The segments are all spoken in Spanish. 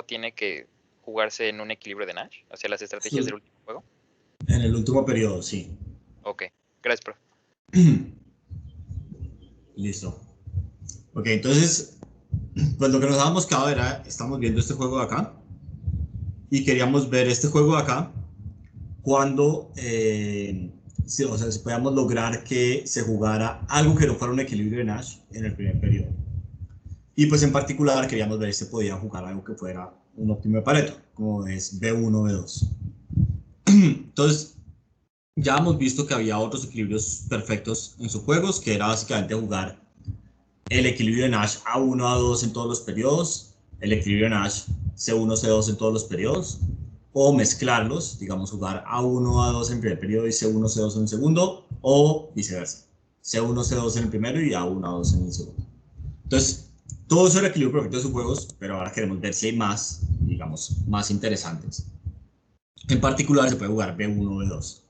tiene que jugarse en un equilibrio de Nash? O sea, las estrategias del último juego. En el último periodo, sí. Ok, gracias, profe. Listo. Ok, entonces, pues lo que nos habíamos quedado era, estamos viendo este juego de acá y queríamos ver este juego de acá cuando, si, o sea, si podíamos lograr que se jugara algo que no fuera un equilibrio de Nash en el primer periodo. Y pues en particular queríamos ver si se podía jugar algo que fuera un óptimo de Pareto, como es B1, B2. Entonces, ya hemos visto que había otros equilibrios perfectos en sus juegos, que era básicamente jugar el equilibrio de Nash A1, A2 en todos los periodos, el equilibrio de Nash C1, C2 en todos los periodos, o mezclarlos, digamos jugar A1, A2 en el primer periodo y C1, C2 en el segundo, o viceversa, C1, C2 en el primero y A1, A2 en el segundo. Entonces, todo eso era el equilibrio perfecto de sus juegos, pero ahora queremos ver si hay más, digamos, más interesantes. En particular, se puede jugar B1, B2.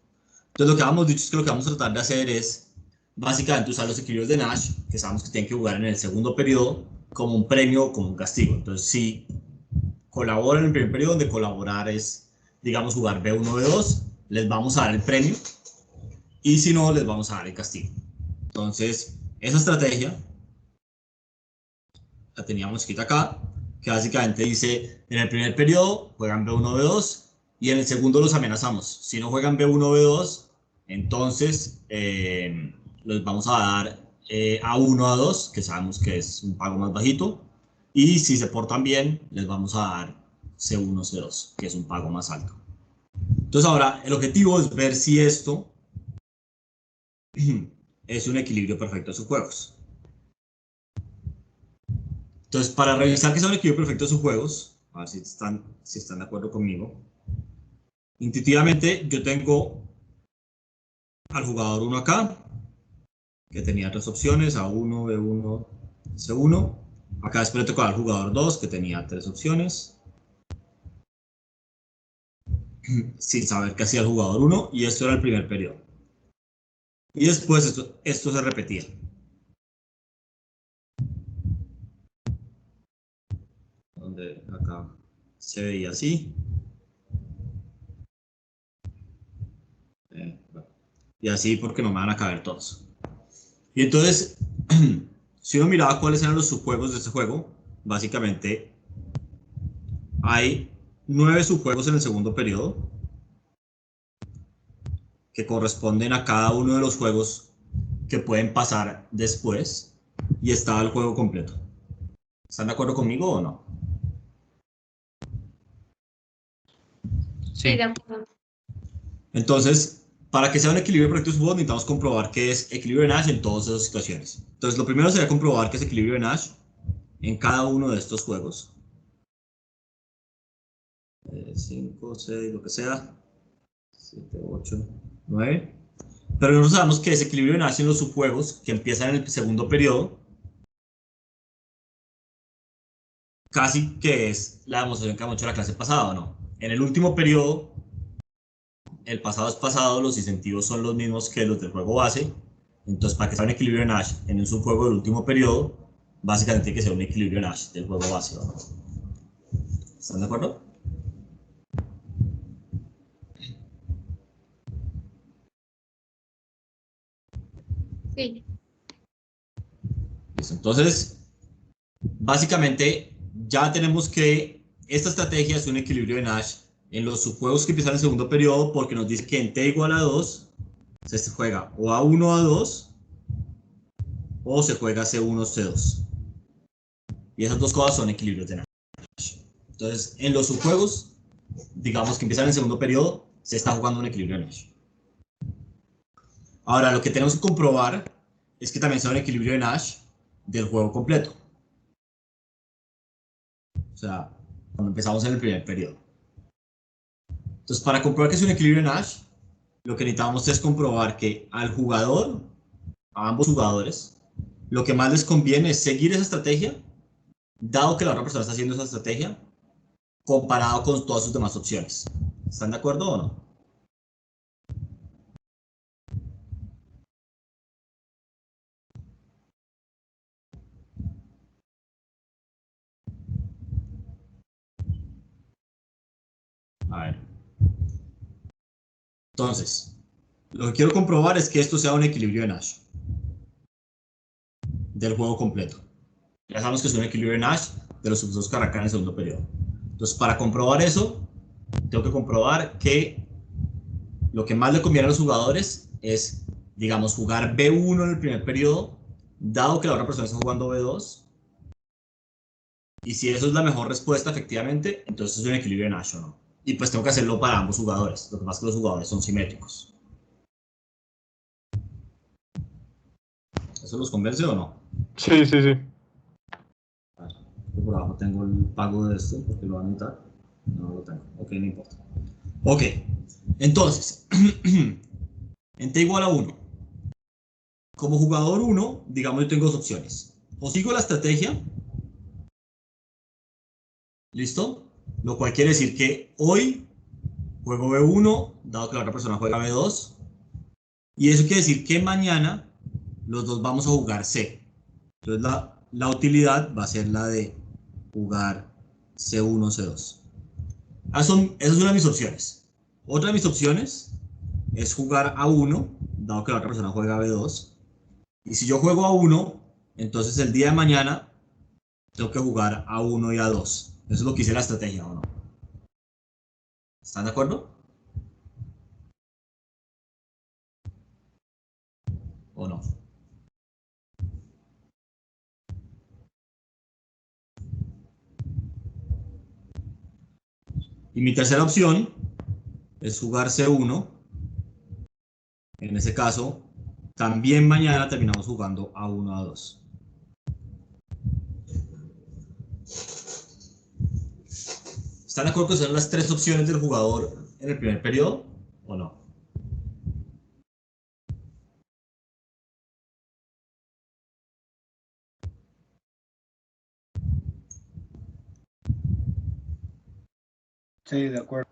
Entonces, lo que habíamos dicho es que lo que vamos a tratar de hacer es básicamente usar los equilibrios de Nash, que sabemos que tienen que jugar en el segundo periodo, como un premio o como un castigo. Entonces, si colaboran en el primer periodo, donde colaborar es, digamos, jugar B1, B2, les vamos a dar el premio, y si no, les vamos a dar el castigo. Entonces, esa estrategia la teníamos escrita acá, que básicamente dice, en el primer periodo juegan B1, B2, y en el segundo los amenazamos. Si no juegan B1, B2, entonces les vamos a dar A1, A2, que sabemos que es un pago más bajito, y si se portan bien, les vamos a dar C1, C2, que es un pago más alto. Entonces ahora, el objetivo es ver si esto es un equilibrio perfecto de sus juegos. Entonces, para revisar que sea un equilibrio perfecto de sus juegos, a ver si están de acuerdo conmigo, intuitivamente yo tengo al jugador 1 acá, que tenía tres opciones, A1, B1, C1. Acá después le tocó al jugador 2, que tenía tres opciones, sin saber qué hacía el jugador 1, y esto era el primer periodo. Y después esto se repetía. Donde acá se veía así. Bueno, y así porque no me van a caber todos. Y entonces, si uno miraba cuáles eran los subjuegos de este juego, básicamente hay 9 subjuegos en el segundo periodo que corresponden a cada uno de los juegos que pueden pasar después y está el juego completo. ¿Están de acuerdo conmigo o no? Sí, de acuerdo. Entonces, para que sea un equilibrio perfecto de subjuegos, necesitamos comprobar que es equilibrio de Nash en todas esas situaciones. Entonces, lo primero sería comprobar que es equilibrio de Nash en cada uno de estos juegos. 5, 6, lo que sea. 7, 8, 9. Pero nosotros sabemos que ese equilibrio nace en los subjuegos que empiezan en el segundo periodo, casi que es la demostración que hemos hecho en la clase pasada, ¿no? En el último periodo, el pasado es pasado, los incentivos son los mismos que los del juego base. Entonces, para que sea un equilibrio Nash en un subjuego del último periodo, básicamente tiene que ser un equilibrio Nash del juego base, ¿no? ¿Están de acuerdo? Sí. Listo. Entonces, básicamente, ya tenemos que esta estrategia es un equilibrio de Nash en los subjuegos que empiezan en el segundo periodo, porque nos dice que en t igual a 2 se juega o A1, A2 o se juega C1, C2. Y esas dos cosas son equilibrios de Nash. Entonces, en los subjuegos, digamos que empiezan en el segundo periodo, se está jugando un equilibrio de Nash. Ahora, lo que tenemos que comprobar es que también sea un equilibrio de Nash del juego completo. O sea, cuando empezamos en el primer periodo. Entonces, para comprobar que es un equilibrio de Nash, lo que necesitamos es comprobar que al jugador, a ambos jugadores, lo que más les conviene es seguir esa estrategia, dado que la otra persona está haciendo esa estrategia, comparado con todas sus demás opciones. ¿Están de acuerdo o no? Entonces, lo que quiero comprobar es que esto sea un equilibrio de Nash del juego completo. Ya sabemos que es un equilibrio de Nash de los sucesos que arrancan en el segundo periodo. Entonces, para comprobar eso, tengo que comprobar que lo que más le conviene a los jugadores es, digamos, jugar B1 en el primer periodo, dado que la otra persona está jugando B2. Y si eso es la mejor respuesta, efectivamente, entonces es un equilibrio de Nash o no. Y pues tengo que hacerlo para ambos jugadores. Lo que pasa es que los jugadores son simétricos. ¿Eso los convence o no? Sí, sí, sí. Por abajo tengo el pago de esto, porque lo van a necesitar. No lo tengo. Ok, no importa. Ok, entonces, en T igual a 1. Como jugador 1, digamos, yo tengo dos opciones. O sigo la estrategia. ¿Listo? Lo cual quiere decir que hoy juego B1, dado que la otra persona juega B2. Y eso quiere decir que mañana los dos vamos a jugar C. Entonces la utilidad va a ser la de jugar C1, C2. Esa es una de mis opciones. Otra de mis opciones es jugar A1, dado que la otra persona juega B2. Y si yo juego A1, entonces el día de mañana tengo que jugar A1 y A2. Eso es lo que hice la estrategia, ¿o no? ¿Están de acuerdo? ¿O no? Y mi tercera opción es jugar C1. En ese caso, también mañana terminamos jugando A1, A2. ¿Están de acuerdo que son las tres opciones del jugador en el primer periodo o no? Sí, de acuerdo.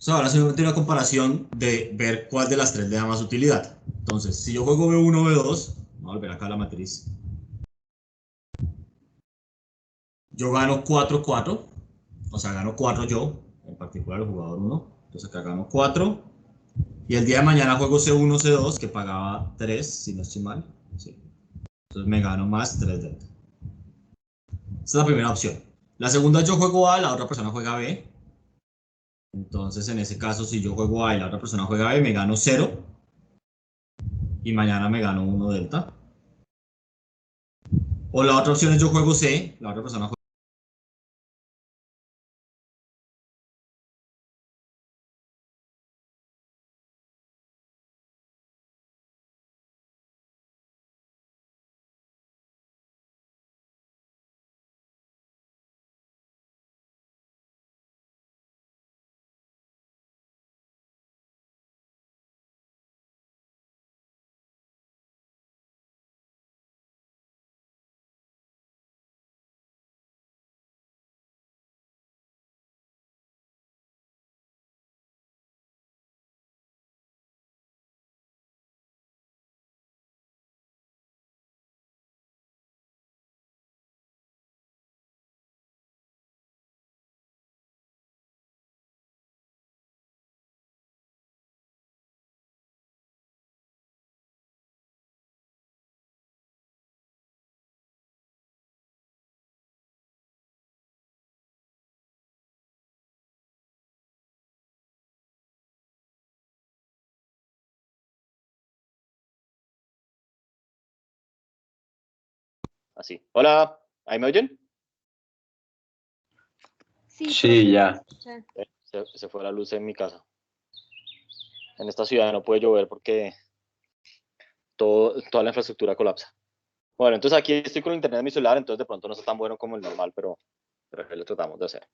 Ahora simplemente una comparación de ver cuál de las tres le da más utilidad. Entonces, si yo juego B1, B2, voy a volver acá a la matriz. Yo gano 4-4, o sea, gano 4 yo, en particular el jugador 1. Entonces acá gano 4. Y el día de mañana juego C1, C2, que pagaba 3, si no estoy mal. Sí. Entonces me gano más 3 delta. Esta es la primera opción. La segunda, yo juego A, la otra persona juega B. Entonces, en ese caso, si yo juego A y la otra persona juega B, me gano 0. Y mañana me gano 1 delta. O la otra opción es yo juego C, la otra persona juega. Así. Hola, ¿ahí me oyen? Sí, Sí, profe, ya. escucha. Se fue la luz en mi casa. En esta ciudad no puede llover porque toda la infraestructura colapsa. Bueno, entonces aquí estoy con el internet de mi celular, entonces de pronto no está tan bueno como el normal, pero aquí lo tratamos de hacer.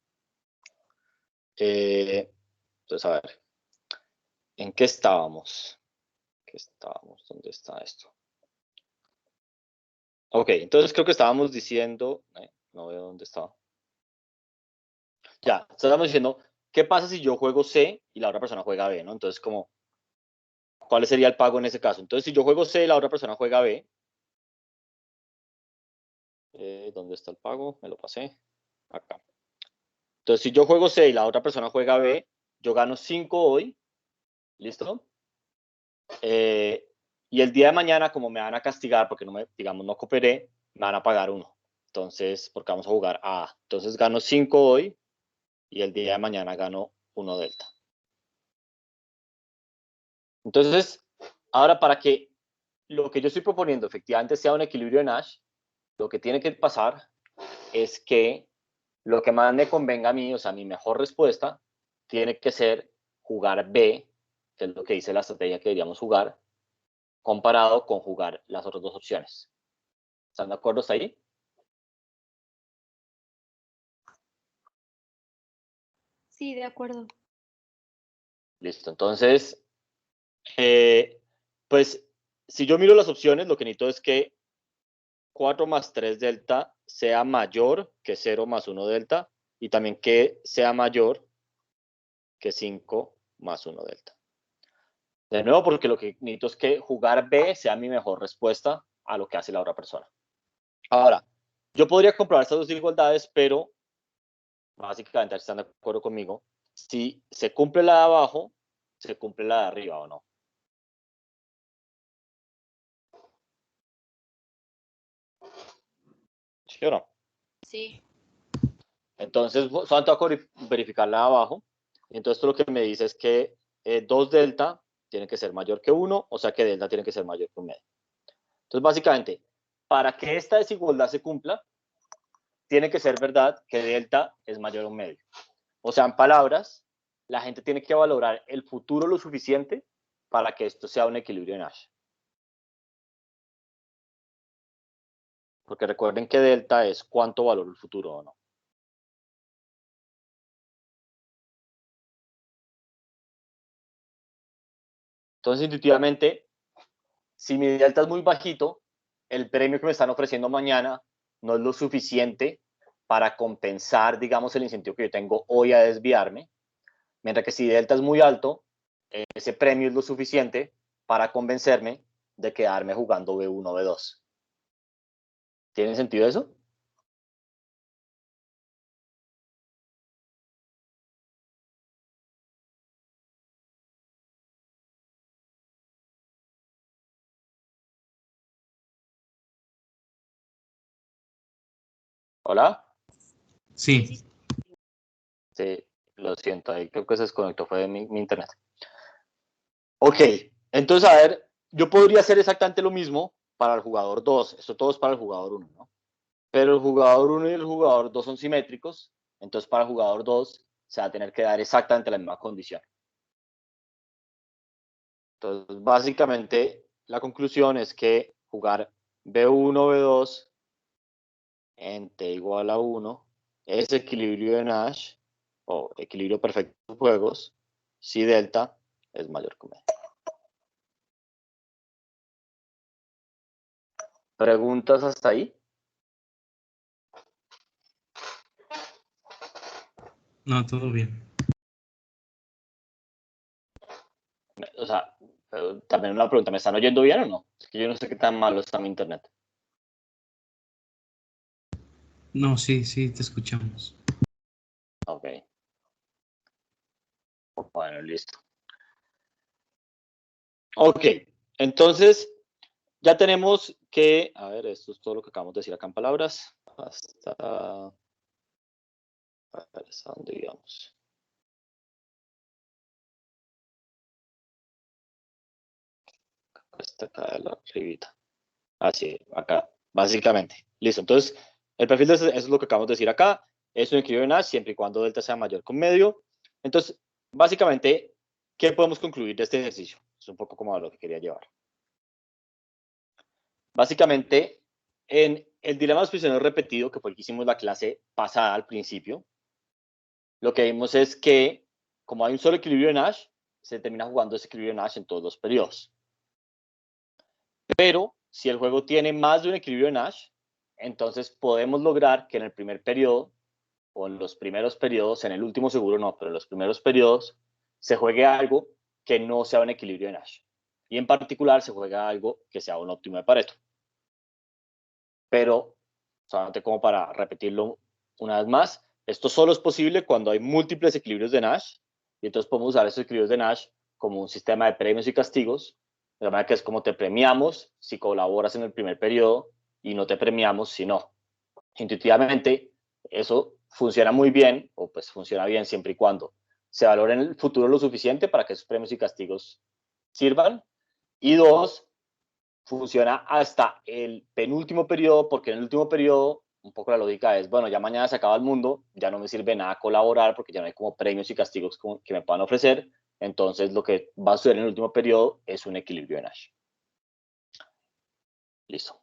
Entonces, a ver, ¿en qué estábamos? ¿Dónde está esto? Ok, entonces creo que estábamos diciendo, no veo dónde estaba. Ya, estábamos diciendo, ¿qué pasa si yo juego C y la otra persona juega B, ¿no? Entonces, ¿cuál sería el pago en ese caso? Entonces, si yo juego C y la otra persona juega B, ¿dónde está el pago? Me lo pasé. Acá. Entonces, si yo juego C y la otra persona juega B, yo gano 5 hoy, ¿listo? Y el día de mañana, como me van a castigar porque digamos, no cooperé, me van a pagar 1. Entonces, porque vamos a jugar A. Entonces gano 5 hoy y el día de mañana gano 1 delta. Entonces, ahora para que lo que yo estoy proponiendo efectivamente sea un equilibrio de Nash, lo que tiene que pasar es que lo que más me convenga a mí, o sea, mi mejor respuesta, tiene que ser jugar B, que es lo que dice la estrategia que deberíamos jugar, comparado con jugar las otras dos opciones. ¿Están de acuerdo hasta ahí? Sí, de acuerdo. Listo, entonces, pues, si yo miro las opciones, lo que necesito es que 4 más 3 delta sea mayor que 0 más 1 delta, y también que sea mayor que 5 más 1 delta. De nuevo, porque lo que necesito es que jugar B sea mi mejor respuesta a lo que hace la otra persona. Ahora, yo podría comprobar estas dos desigualdades, pero básicamente, si están de acuerdo conmigo, si se cumple la de abajo, se cumple la de arriba, ¿o no? ¿Sí o no? Sí. Entonces, solamente voy a verificar la de abajo. Entonces, esto lo que me dice es que 2 delta tiene que ser mayor que 1, o sea que delta tiene que ser mayor que 1 medio. Entonces, básicamente, para que esta desigualdad se cumpla, tiene que ser verdad que delta es mayor a 1 medio. O sea, en palabras, la gente tiene que valorar el futuro lo suficiente para que esto sea un equilibrio de Nash. Porque recuerden que delta es cuánto valora el futuro o no. Entonces, intuitivamente, si mi delta es muy bajito, el premio que me están ofreciendo mañana no es lo suficiente para compensar, digamos, el incentivo que yo tengo hoy a desviarme. Mientras que si delta es muy alto, ese premio es lo suficiente para convencerme de quedarme jugando B1 o B2. ¿Tiene sentido eso? ¿Hola? Sí, Sí, lo siento, ahí creo que se desconectó, fue de mi internet. Ok, entonces a ver, yo podría hacer exactamente lo mismo para el jugador 2. Esto todo es para el jugador 1, ¿no? Pero el jugador 1 y el jugador 2 son simétricos, entonces para el jugador 2 se va a tener que dar exactamente la misma condición. Entonces, básicamente, la conclusión es que jugar B1, B2 en T igual a 1 es equilibrio de Nash o equilibrio perfecto de juegos si delta es mayor que medio. ¿Preguntas hasta ahí? no, todo bien. O sea, también una pregunta, ¿me están oyendo bien o no? Es que yo no sé qué tan malo está mi internet. No, sí, sí, te escuchamos. Ok. Bueno, listo. Ok, entonces ya tenemos que, a ver, esto es todo lo que acabamos de decir acá en palabras. Hasta, a ver, ¿hasta dónde íbamos? Hasta acá de la arribita. Así, acá, básicamente. Listo, entonces, el perfil de eso es lo que acabamos de decir acá. Es un equilibrio de Nash siempre y cuando delta sea mayor que un medio. Entonces, básicamente, ¿qué podemos concluir de este ejercicio? Es un poco como a lo que quería llevar. Básicamente, en el dilema de los prisioneros repetido, que fue el que hicimos la clase pasada al principio, lo que vimos es que, como hay un solo equilibrio de Nash, se termina jugando ese equilibrio de Nash en todos los periodos. Pero, si el juego tiene más de un equilibrio de Nash, entonces podemos lograr que en el primer periodo, o en los primeros periodos, en el último seguro no, pero en los primeros periodos, se juegue algo que no sea un equilibrio de Nash. Y en particular se juega algo que sea un óptimo de Pareto. Pero, solamente como para repetirlo una vez más, Esto solo es posible cuando hay múltiples equilibrios de Nash, y entonces podemos usar esos equilibrios de Nash como un sistema de premios y castigos, de manera que es como te premiamos si colaboras en el primer periodo y no te premiamos si no. Intuitivamente, eso funciona muy bien, o pues funciona bien siempre y cuando se valore en el futuro lo suficiente para que esos premios y castigos sirvan. Y dos, funciona hasta el penúltimo periodo, porque en el último periodo, un poco la lógica es, bueno, ya mañana se acaba el mundo, ya no me sirve nada colaborar, porque ya no hay como premios y castigos que me puedan ofrecer, entonces lo que va a suceder en el último periodo es un equilibrio de Nash. Listo.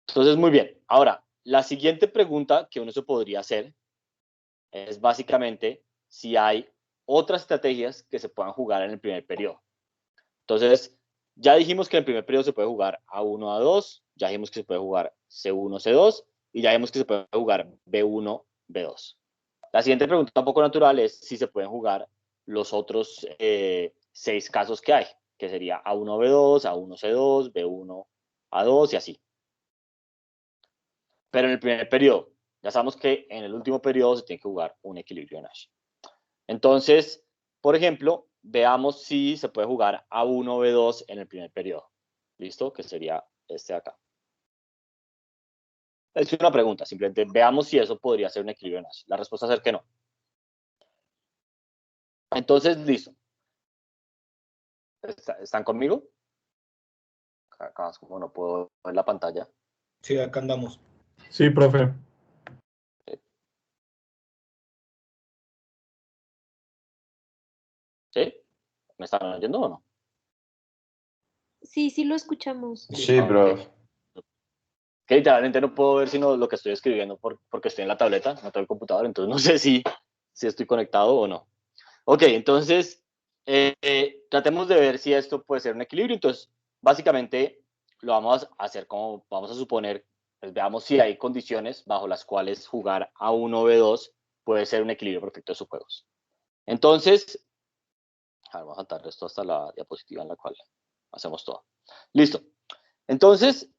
Entonces, muy bien. Ahora, la siguiente pregunta que uno se podría hacer es básicamente si hay otras estrategias que se puedan jugar en el primer periodo. Entonces, ya dijimos que en el primer periodo se puede jugar A1, A2, ya dijimos que se puede jugar C1, C2, y ya dijimos que se puede jugar B1, B2. La siguiente pregunta un poco natural es si se pueden jugar los otros 6 casos que hay, que sería A1, B2, A1, C2, B1, A2 y así. Pero en el primer periodo, ya sabemos que en el último periodo se tiene que jugar un equilibrio de Nash. Entonces, por ejemplo, veamos si se puede jugar A1, B2 en el primer periodo. ¿Listo? Que sería este de acá. Es una pregunta, simplemente veamos si eso podría ser un equilibrio de Nash. La respuesta es ser que no. Entonces, listo. ¿Están conmigo? Acá, como no puedo ver la pantalla. Sí, acá andamos. Sí, profe. ¿Sí? ¿Me están oyendo o no? Sí, sí lo escuchamos. Sí, profe. Que literalmente no puedo ver sino lo que estoy escribiendo porque estoy en la tableta, no tengo el computador, entonces no sé si estoy conectado o no. Ok, entonces tratemos de ver si esto puede ser un equilibrio. Entonces, básicamente lo vamos a hacer como vamos a suponer, pues veamos si hay condiciones bajo las cuales jugar A1 o B2 puede ser un equilibrio perfecto de sus juegos. Entonces, vamos a saltar esto hasta la diapositiva en la cual hacemos todo. Listo. Entonces,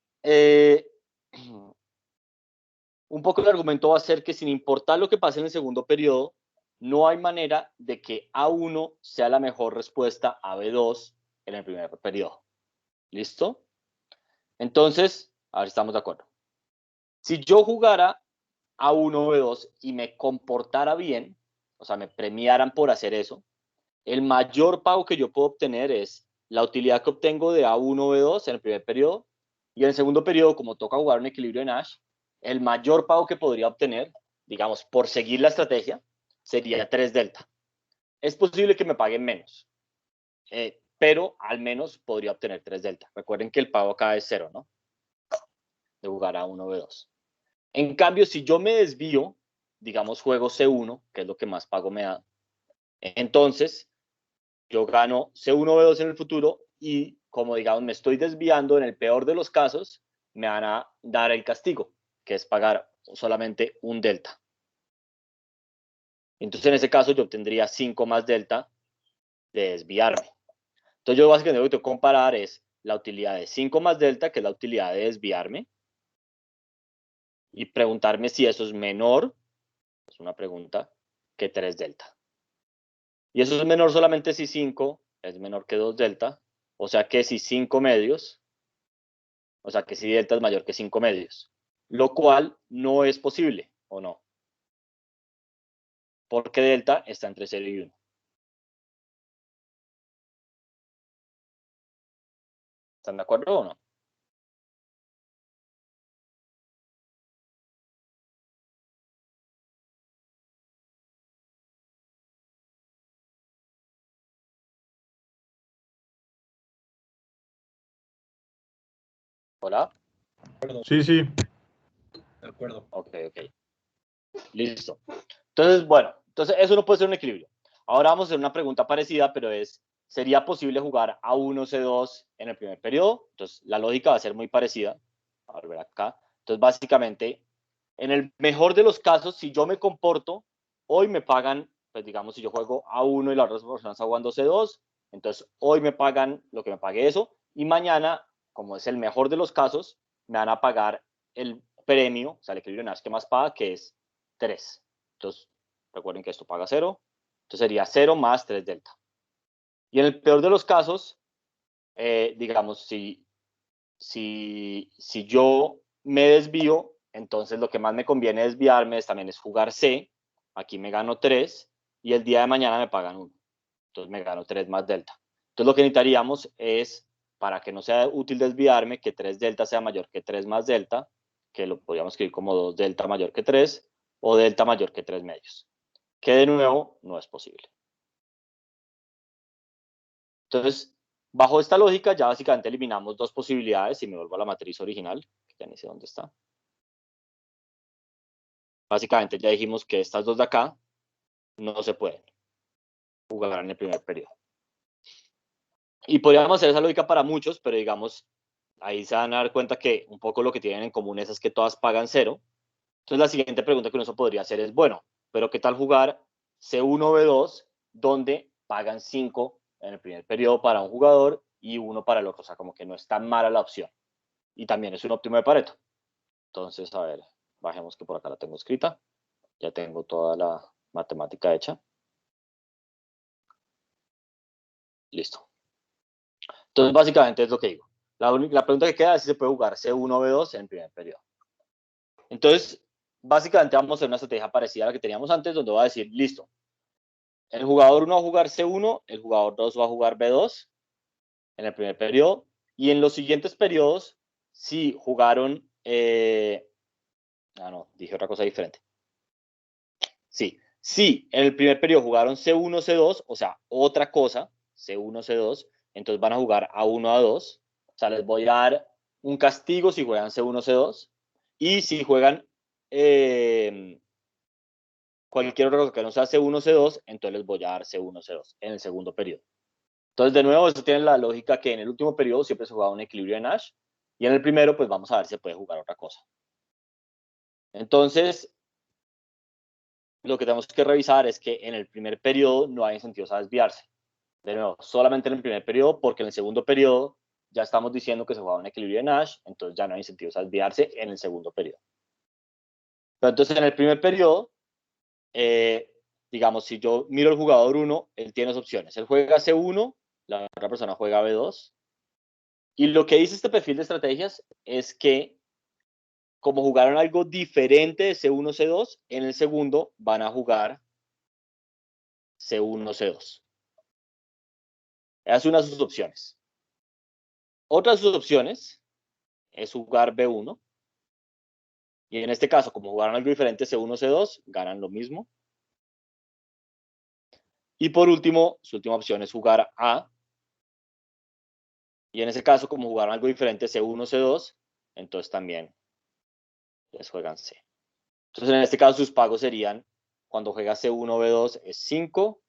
un poco el argumento va a ser que sin importar lo que pase en el segundo periodo, no hay manera de que A1 sea la mejor respuesta a B2 en el primer periodo. ¿Listo? Entonces, a ver si estamos de acuerdo. Si yo jugara A1 o B2 y me comportara bien, o sea, me premiaran por hacer eso, el mayor pago que yo puedo obtener es la utilidad que obtengo de A1 o B2 en el primer periodo, y en el segundo periodo, como toca jugar un equilibrio de Nash, el mayor pago que podría obtener, digamos, por seguir la estrategia, sería 3 delta. Es posible que me paguen menos, pero al menos podría obtener 3 delta. Recuerden que el pago acá es 0, ¿no? De jugar A1 o B2. En cambio, si yo me desvío, digamos, juego C1, que es lo que más pago me da, entonces yo gano C1 o B2 en el futuro y como digamos me estoy desviando, en el peor de los casos me van a dar el castigo, que es pagar solamente un delta. Entonces en ese caso yo obtendría 5 más delta de desviarme. Entonces yo básicamente lo que tengo que comparar es la utilidad de 5 más delta, que es la utilidad de desviarme, y preguntarme si eso es menor, es una pregunta, que 3 delta. Y eso es menor solamente si 5 es menor que 2 delta, o sea que si 5 medios, o sea que si delta es mayor que 5 medios, lo cual no es posible, ¿o no? Porque delta está entre 0 y 1. ¿Están de acuerdo o no? ¿Hola? Sí, sí. De acuerdo. Ok. Listo. Entonces, bueno, entonces eso no puede ser un equilibrio. Ahora vamos a hacer una pregunta parecida, pero ¿sería posible jugar A1, C2 en el primer periodo? Entonces, la lógica va a ser muy parecida. A ver acá. Entonces, básicamente, en el mejor de los casos, si yo me comporto, hoy me pagan, pues digamos, si yo juego A1 y la otra persona está jugando C2, entonces hoy me pagan lo que me pague eso, y mañana, como es el mejor de los casos, me van a pagar el premio, o sea, el equilibrio de Nash que más paga, que es 3. Entonces, recuerden que esto paga 0. Entonces sería 0 más 3 delta. Y en el peor de los casos, digamos, si yo me desvío, entonces lo que más me conviene desviarme también es jugar C. Aquí me gano 3 y el día de mañana me pagan 1. Entonces me gano 3 más delta. Entonces lo que necesitaríamos es, para que no sea útil desviarme, que 3 delta sea mayor que 3 más delta, que lo podríamos escribir como 2 delta mayor que 3 o delta mayor que 3 medios, que de nuevo no es posible. Entonces, bajo esta lógica ya básicamente eliminamos dos posibilidades y me vuelvo a la matriz original, que ya ni sé dónde está. Básicamente ya dijimos que estas dos de acá no se pueden jugar en el primer periodo. Y podríamos hacer esa lógica para muchos, pero digamos, ahí se van a dar cuenta que un poco lo que tienen en común es que todas pagan 0. Entonces la siguiente pregunta que uno podría hacer es, bueno, pero ¿qué tal jugar C1, B2, donde pagan 5 en el primer periodo para un jugador y 1 para el otro? O sea, como que no es tan mala la opción. Y también es un óptimo de Pareto. Entonces, a ver, bajemos que por acá la tengo escrita. Ya tengo toda la matemática hecha. Listo. Entonces, básicamente es lo que digo. La pregunta que queda es si se puede jugar C1 o B2 en el primer periodo. Entonces, básicamente vamos a hacer una estrategia parecida a la que teníamos antes, donde va a decir, listo, el jugador 1 va a jugar C1, el jugador 2 va a jugar B2 en el primer periodo, y en los siguientes periodos, si jugaron... no, dije otra cosa diferente. Sí, si en el primer periodo jugaron C1, C2, o sea, otra cosa, C1, C2, entonces van a jugar A1, A2. O sea, les voy a dar un castigo si juegan C1, C2. Y si juegan cualquier otra cosa que no sea C1, C2, entonces les voy a dar C1, C2 en el segundo periodo. Entonces, de nuevo, eso tiene la lógica que en el último periodo siempre se jugaba un equilibrio de Nash. Y en el primero, pues vamos a ver si se puede jugar otra cosa. Entonces, lo que tenemos que revisar es que en el primer periodo no hay incentivos a desviarse. De nuevo, solamente en el primer periodo, porque en el segundo periodo ya estamos diciendo que se juega un equilibrio de Nash, entonces ya no hay incentivos a desviarse en el segundo periodo. Pero entonces en el primer periodo, digamos, si yo miro al jugador 1, él tiene dos opciones. Él juega C1, la otra persona juega B2. Y lo que dice este perfil de estrategias es que como jugaron algo diferente de C1, C2, en el segundo van a jugar C1, C2. Esa es una de sus opciones. Otra de sus opciones es jugar B1. Y en este caso, como jugaron algo diferente C1, C2, ganan lo mismo. Y por último, su última opción es jugar A. Y en ese caso, como jugaron algo diferente C1, C2, entonces también les juegan C. Entonces en este caso sus pagos serían, cuando juega C1, B2, es 5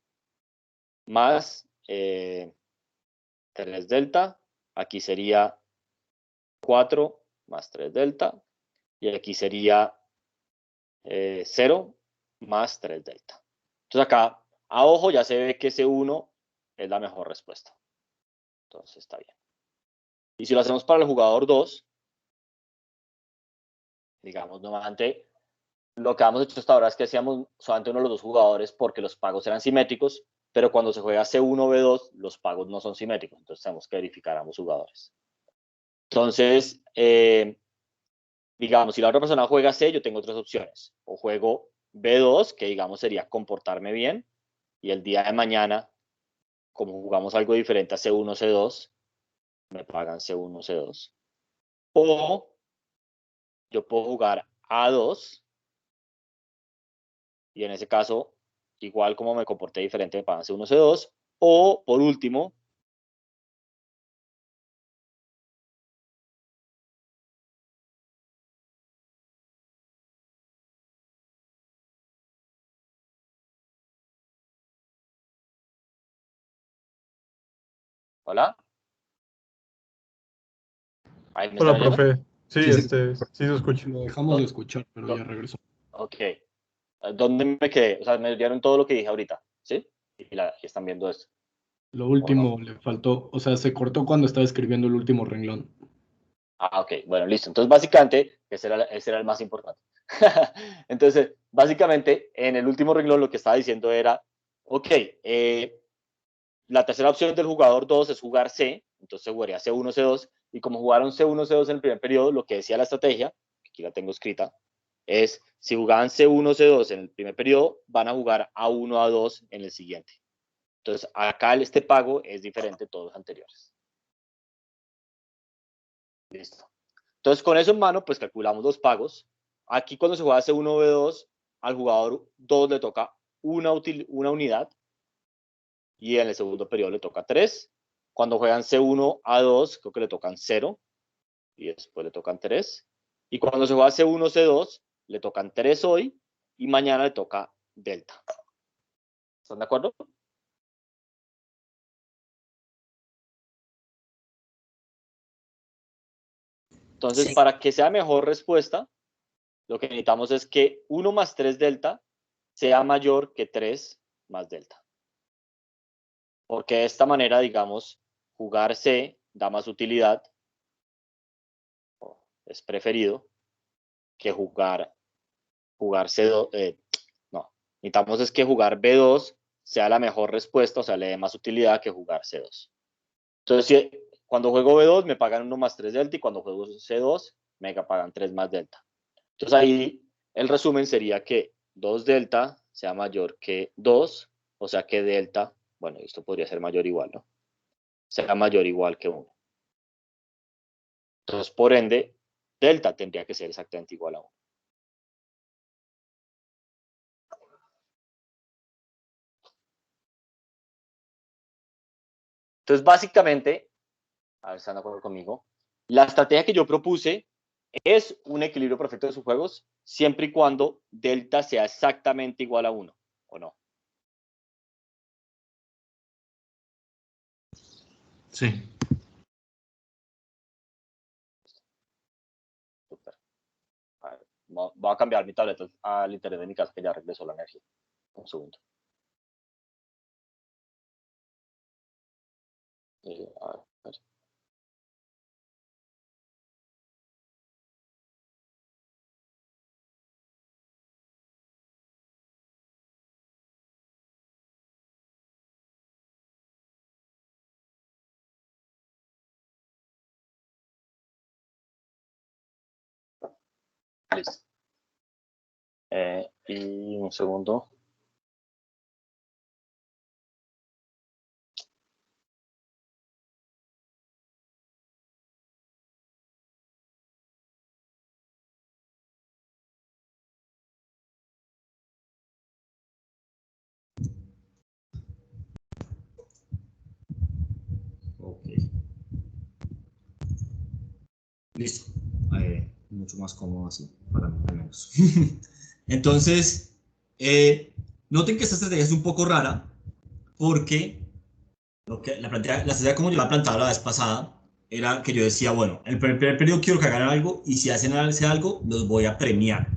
más 3 delta. Aquí sería 4 más 3 delta. Y aquí sería 0 más 3 delta. Entonces acá, a ojo, ya se ve que C1 es la mejor respuesta. Entonces está bien. Y si lo hacemos para el jugador 2, digamos, normalmente lo que hemos hecho hasta ahora es que hacíamos solamente uno de los dos jugadores porque los pagos eran simétricos, pero cuando se juega C1 o B2, los pagos no son simétricos. Entonces tenemos que verificar a ambos jugadores. Entonces, digamos, si la otra persona juega C, yo tengo otras opciones. O juego B2, que digamos sería comportarme bien, y el día de mañana, como jugamos algo diferente a C1, C2, me pagan C1, C2. O yo puedo jugar A2, y en ese caso, igual como me comporté diferente, me pagan C1, C2. O, por último, ¿hola? ¿Ahí me Hola, están oyendo? profe. Sí, Sí, sí se escucha. lo dejamos de escuchar, pero ya regresó. Ok. ¿Dónde me quedé? O sea, me dieron todo lo que dije ahorita, ¿sí? Y están viendo esto. Lo último le faltó, o sea, se cortó cuando estaba escribiendo el último renglón. Ah, ok, bueno, listo. Entonces, básicamente, ese era el más importante. Entonces, básicamente, en el último renglón lo que estaba diciendo era, ok, la tercera opción del jugador 2 es jugar C, entonces jugaría C1, C2, y como jugaron C1, C2 en el primer periodo, lo que decía la estrategia, que aquí la tengo escrita, es si jugaban C1, C2 en el primer periodo, van a jugar A1, A2 en el siguiente. Entonces, acá este pago es diferente de todos los anteriores. Listo. Entonces, con eso en mano, pues calculamos los pagos. Aquí cuando se juega C1, B2, al jugador 2 le toca una unidad y en el segundo periodo le toca 3. Cuando juegan C1 a 2, creo que le tocan 0 y después le tocan 3. Y cuando se juega C1, C2, le tocan 3 hoy y mañana le toca delta. ¿Están de acuerdo? Entonces, Sí. para que sea mejor respuesta, lo que necesitamos es que 1 más 3 delta sea mayor que 3 más delta. Porque de esta manera, digamos, jugar C da más utilidad, es preferido, que jugar C2. No, necesitamos es que jugar B2 sea la mejor respuesta, o sea, le dé más utilidad que jugar C2. Entonces, cuando juego B2 me pagan 1 más 3 delta y cuando juego C2 me pagan 3 más delta. Entonces ahí el resumen sería que 2 delta sea mayor que 2, o sea que delta, bueno, esto podría ser mayor o igual, ¿no? Sea mayor o igual que 1. Entonces, por ende, delta tendría que ser exactamente igual a 1. Entonces, básicamente, a ver si están de acuerdo conmigo, la estrategia que yo propuse es un equilibrio perfecto de sus juegos siempre y cuando delta sea exactamente igual a 1, ¿o no? Sí. Super. A ver, voy a cambiar mi tableta al internet de mi casa que ya regresó la energía. Un segundo. A ver. Listo. Y un segundo. Ok. Listo. Mucho más cómodo así, para mí al menos. Entonces, noten que esta estrategia es un poco rara porque la estrategia como yo la plantaba la vez pasada era que yo decía, bueno, en el primer periodo quiero que hagan algo y si hacen algo, los voy a premiar.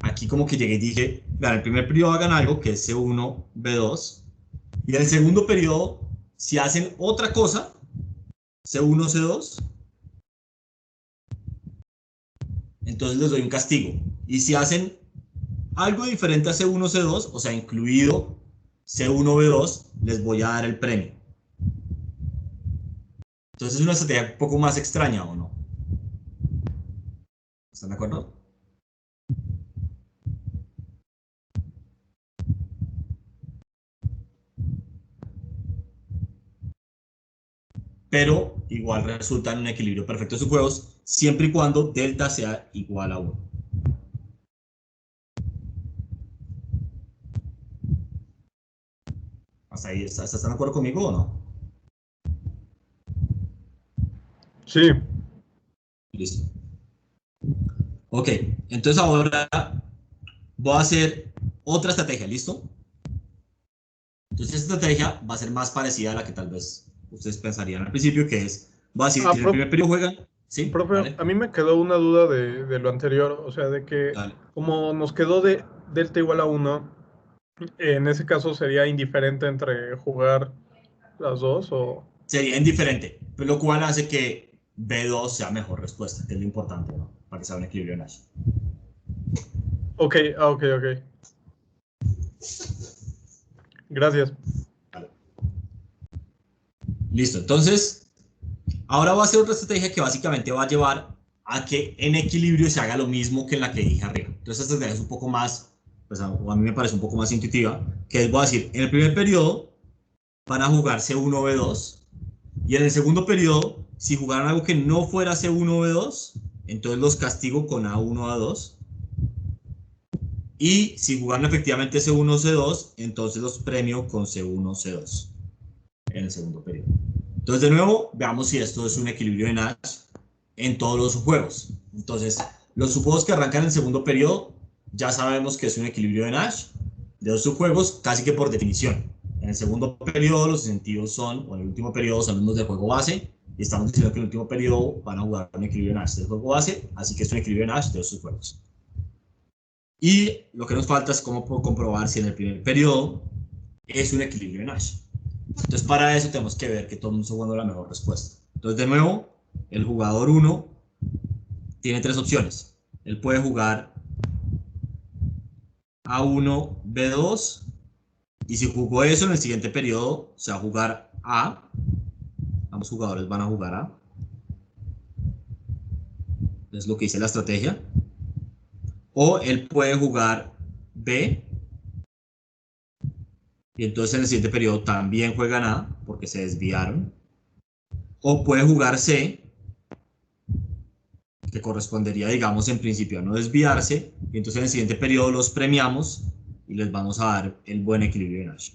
Aquí como que llegué y dije, en el primer periodo hagan algo, que es C1, B2, y en el segundo periodo, si hacen otra cosa, C1, C2, entonces les doy un castigo. Y si hacen algo diferente a C1, C2, o sea, incluido C1, B2, les voy a dar el premio. Entonces es una estrategia un poco más extraña, ¿o no? ¿Están de acuerdo? Pero igual resulta en un equilibrio perfecto de sus juegos, siempre y cuando delta sea igual a 1. ¿Hasta ahí están de acuerdo conmigo o no? Sí, Listo. Ok, entonces ahora voy a hacer otra estrategia, ¿listo? Entonces esta estrategia va a ser más parecida a la que tal vez ustedes pensarían al principio, que es, va a decir, si en el primer periodo juegan, ¿sí? profe, Dale, a mí me quedó una duda de lo anterior, o sea, de que dale. como nos quedó de delta igual a 1, en ese caso sería indiferente entre jugar las dos o... Sería indiferente, lo cual hace que B2 sea mejor respuesta, que es lo importante, ¿no? Para que sea un equilibrio de Nash. Ok, ok. Gracias. Vale. Listo, entonces, ahora voy a hacer otra estrategia que básicamente va a llevar a que en equilibrio se haga lo mismo que en la que dije arriba. Entonces, esta estrategia es un poco más, pues a mí me parece un poco más intuitiva, que es, voy a decir, en el primer periodo van a jugar C1, B2, y en el segundo periodo, si jugaran algo que no fuera C1, B2, entonces los castigo con A1, A2. Y si jugaran efectivamente C1, C2, entonces los premio con C1, C2 en el segundo periodo. Entonces, de nuevo, veamos si esto es un equilibrio de Nash en todos los subjuegos. Entonces, los subjuegos que arrancan en el segundo periodo, ya sabemos que es un equilibrio de Nash de dos subjuegos, casi que por definición. En el segundo periodo, los incentivos son, o en el último periodo, son los del juego base, y estamos diciendo que en el último periodo van a jugar un equilibrio de Nash del juego base, así que es un equilibrio de Nash de dos subjuegos. Y lo que nos falta es cómo comprobar si en el primer periodo es un equilibrio de Nash. Entonces, para eso tenemos que ver que todo el mundo está jugando la mejor respuesta. Entonces, de nuevo, el jugador 1 tiene tres opciones. Él puede jugar A1, B2, y si jugó eso en el siguiente periodo, se va a jugar A. Ambos jugadores van a jugar A. Es lo que dice la estrategia. O él puede jugar B, y entonces en el siguiente periodo también juegan A, porque se desviaron. O puede jugar C, que correspondería, digamos, en principio a no desviarse, y entonces en el siguiente periodo los premiamos y les vamos a dar el buen equilibrio de Nash.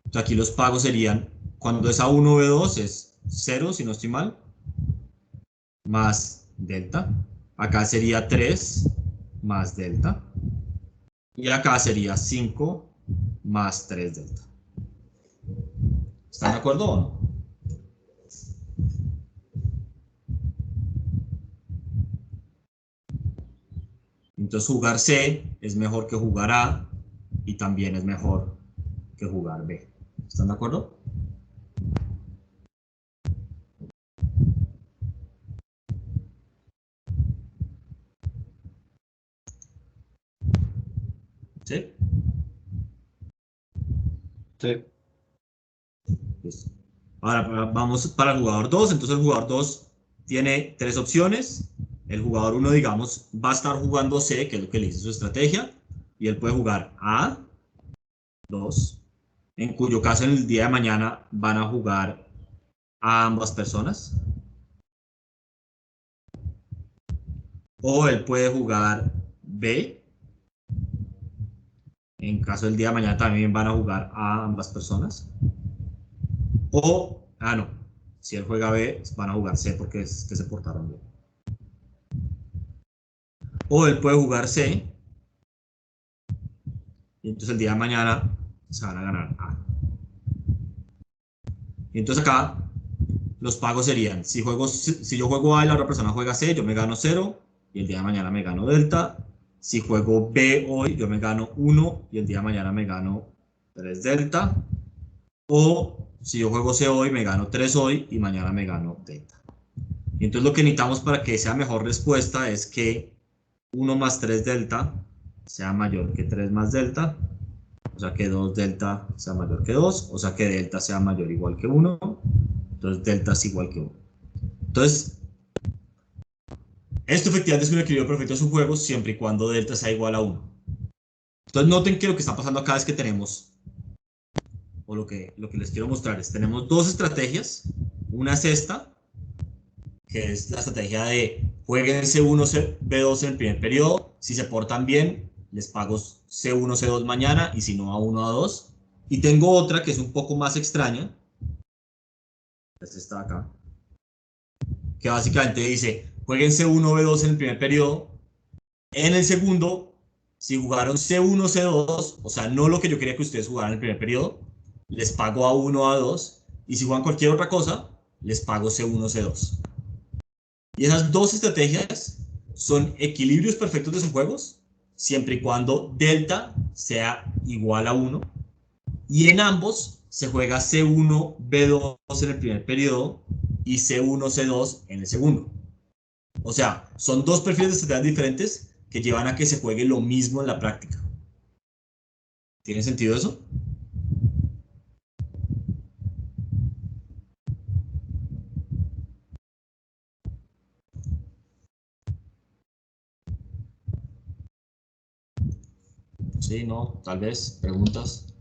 Entonces aquí los pagos serían, cuando es A1, B2 es 0, si no estoy mal, más delta. Acá sería 3 más delta. Y acá sería 5 más 3 delta. ¿Están de acuerdo o no? Entonces jugar C es mejor que jugar A y también es mejor que jugar B. ¿Están de acuerdo? ¿Sí? Sí. Listo. Ahora vamos para el jugador 2. Entonces el jugador 2 tiene tres opciones. El jugador 1, digamos, va a estar jugando C, que es lo que le dice su estrategia, y él puede jugar A, 2, en cuyo caso en el día de mañana van a jugar a ambas personas. O él puede jugar B, en caso del día de mañana también van a jugar a ambas personas. O, no, si él juega B, van a jugar C porque es que se portaron bien. O él puede jugar C, y entonces el día de mañana se van a ganar A. Y entonces acá los pagos serían, si yo juego A y la otra persona juega C, yo me gano 0, y el día de mañana me gano delta. Si juego B hoy, yo me gano 1, y el día de mañana me gano 3 delta. O si yo juego C hoy, me gano 3 hoy, y mañana me gano delta. Y entonces lo que necesitamos para que sea mejor respuesta es que 1 más 3 delta sea mayor que 3 más delta, o sea que 2 delta sea mayor que 2, o sea que delta sea mayor o igual que 1, entonces delta es igual que 1. Entonces, esto efectivamente es un equilibrio perfecto de subjuegos siempre y cuando delta sea igual a 1. Entonces noten que lo que está pasando acá es que tenemos, o lo que les quiero mostrar es, tenemos dos estrategias. Una es esta, que es la estrategia de jueguen C1, B2 en el primer periodo, si se portan bien, les pago C1, C2 mañana, y si no, A1, A2. Y tengo otra que es un poco más extraña, esta está acá, que básicamente dice, jueguen C1, B2 en el primer periodo, en el segundo, si jugaron C1, C2, o sea, no lo que yo quería que ustedes jugaran en el primer periodo, les pago A1, A2, y si juegan cualquier otra cosa, les pago C1, C2. Y esas dos estrategias son equilibrios perfectos de sus juegos, siempre y cuando delta sea igual a 1. Y en ambos se juega C1, B2 en el primer periodo, y C1, C2 en el segundo. O sea, son dos perfiles de estrategias diferentes que llevan a que se juegue lo mismo en la práctica. ¿Tiene sentido eso? Sí, no, tal vez, preguntas.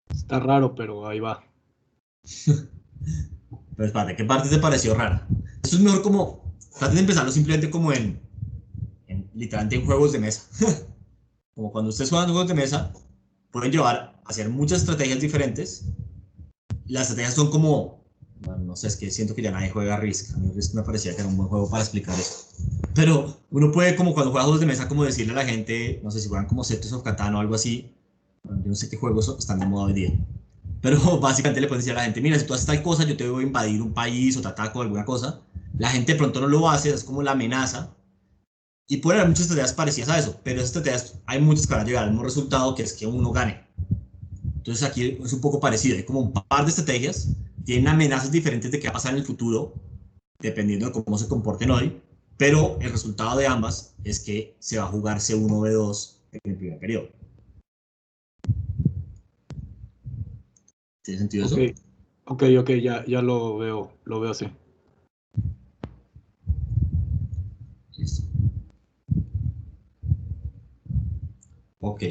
Está raro, pero ahí va. Pero espérate, ¿qué parte te pareció rara? Eso es mejor como, traten de empezarlo simplemente como literalmente en juegos de mesa. Como cuando ustedes juegan juegos de mesa, pueden llevar a hacer muchas estrategias diferentes. Las estrategias son como, bueno, no sé, es que siento que ya nadie juega Risk. A mí Risk me parecía que era un buen juego para explicar eso. Pero uno puede, como cuando juega juegos de mesa, como decirle a la gente, no sé si juegan como Settlers of Catan o algo así. Bueno, yo no sé qué juegos están de moda hoy día. Pero básicamente le pueden decir a la gente, mira, si tú haces tal cosa, yo te voy a invadir un país o te ataco o alguna cosa. La gente de pronto no lo hace, es como la amenaza. Y pueden haber muchas estrategias parecidas a eso, pero esas estrategias hay muchas que van a llegar al mismo resultado, que es que uno gane. Entonces aquí es un poco parecido, hay como un par de estrategias, tienen amenazas diferentes de qué va a pasar en el futuro, dependiendo de cómo se comporten hoy, pero el resultado de ambas es que se va a jugar C1, B2 en el primer periodo. ¿Tiene sentido Ok, eso? ok, ya lo veo así. Listo. Ok.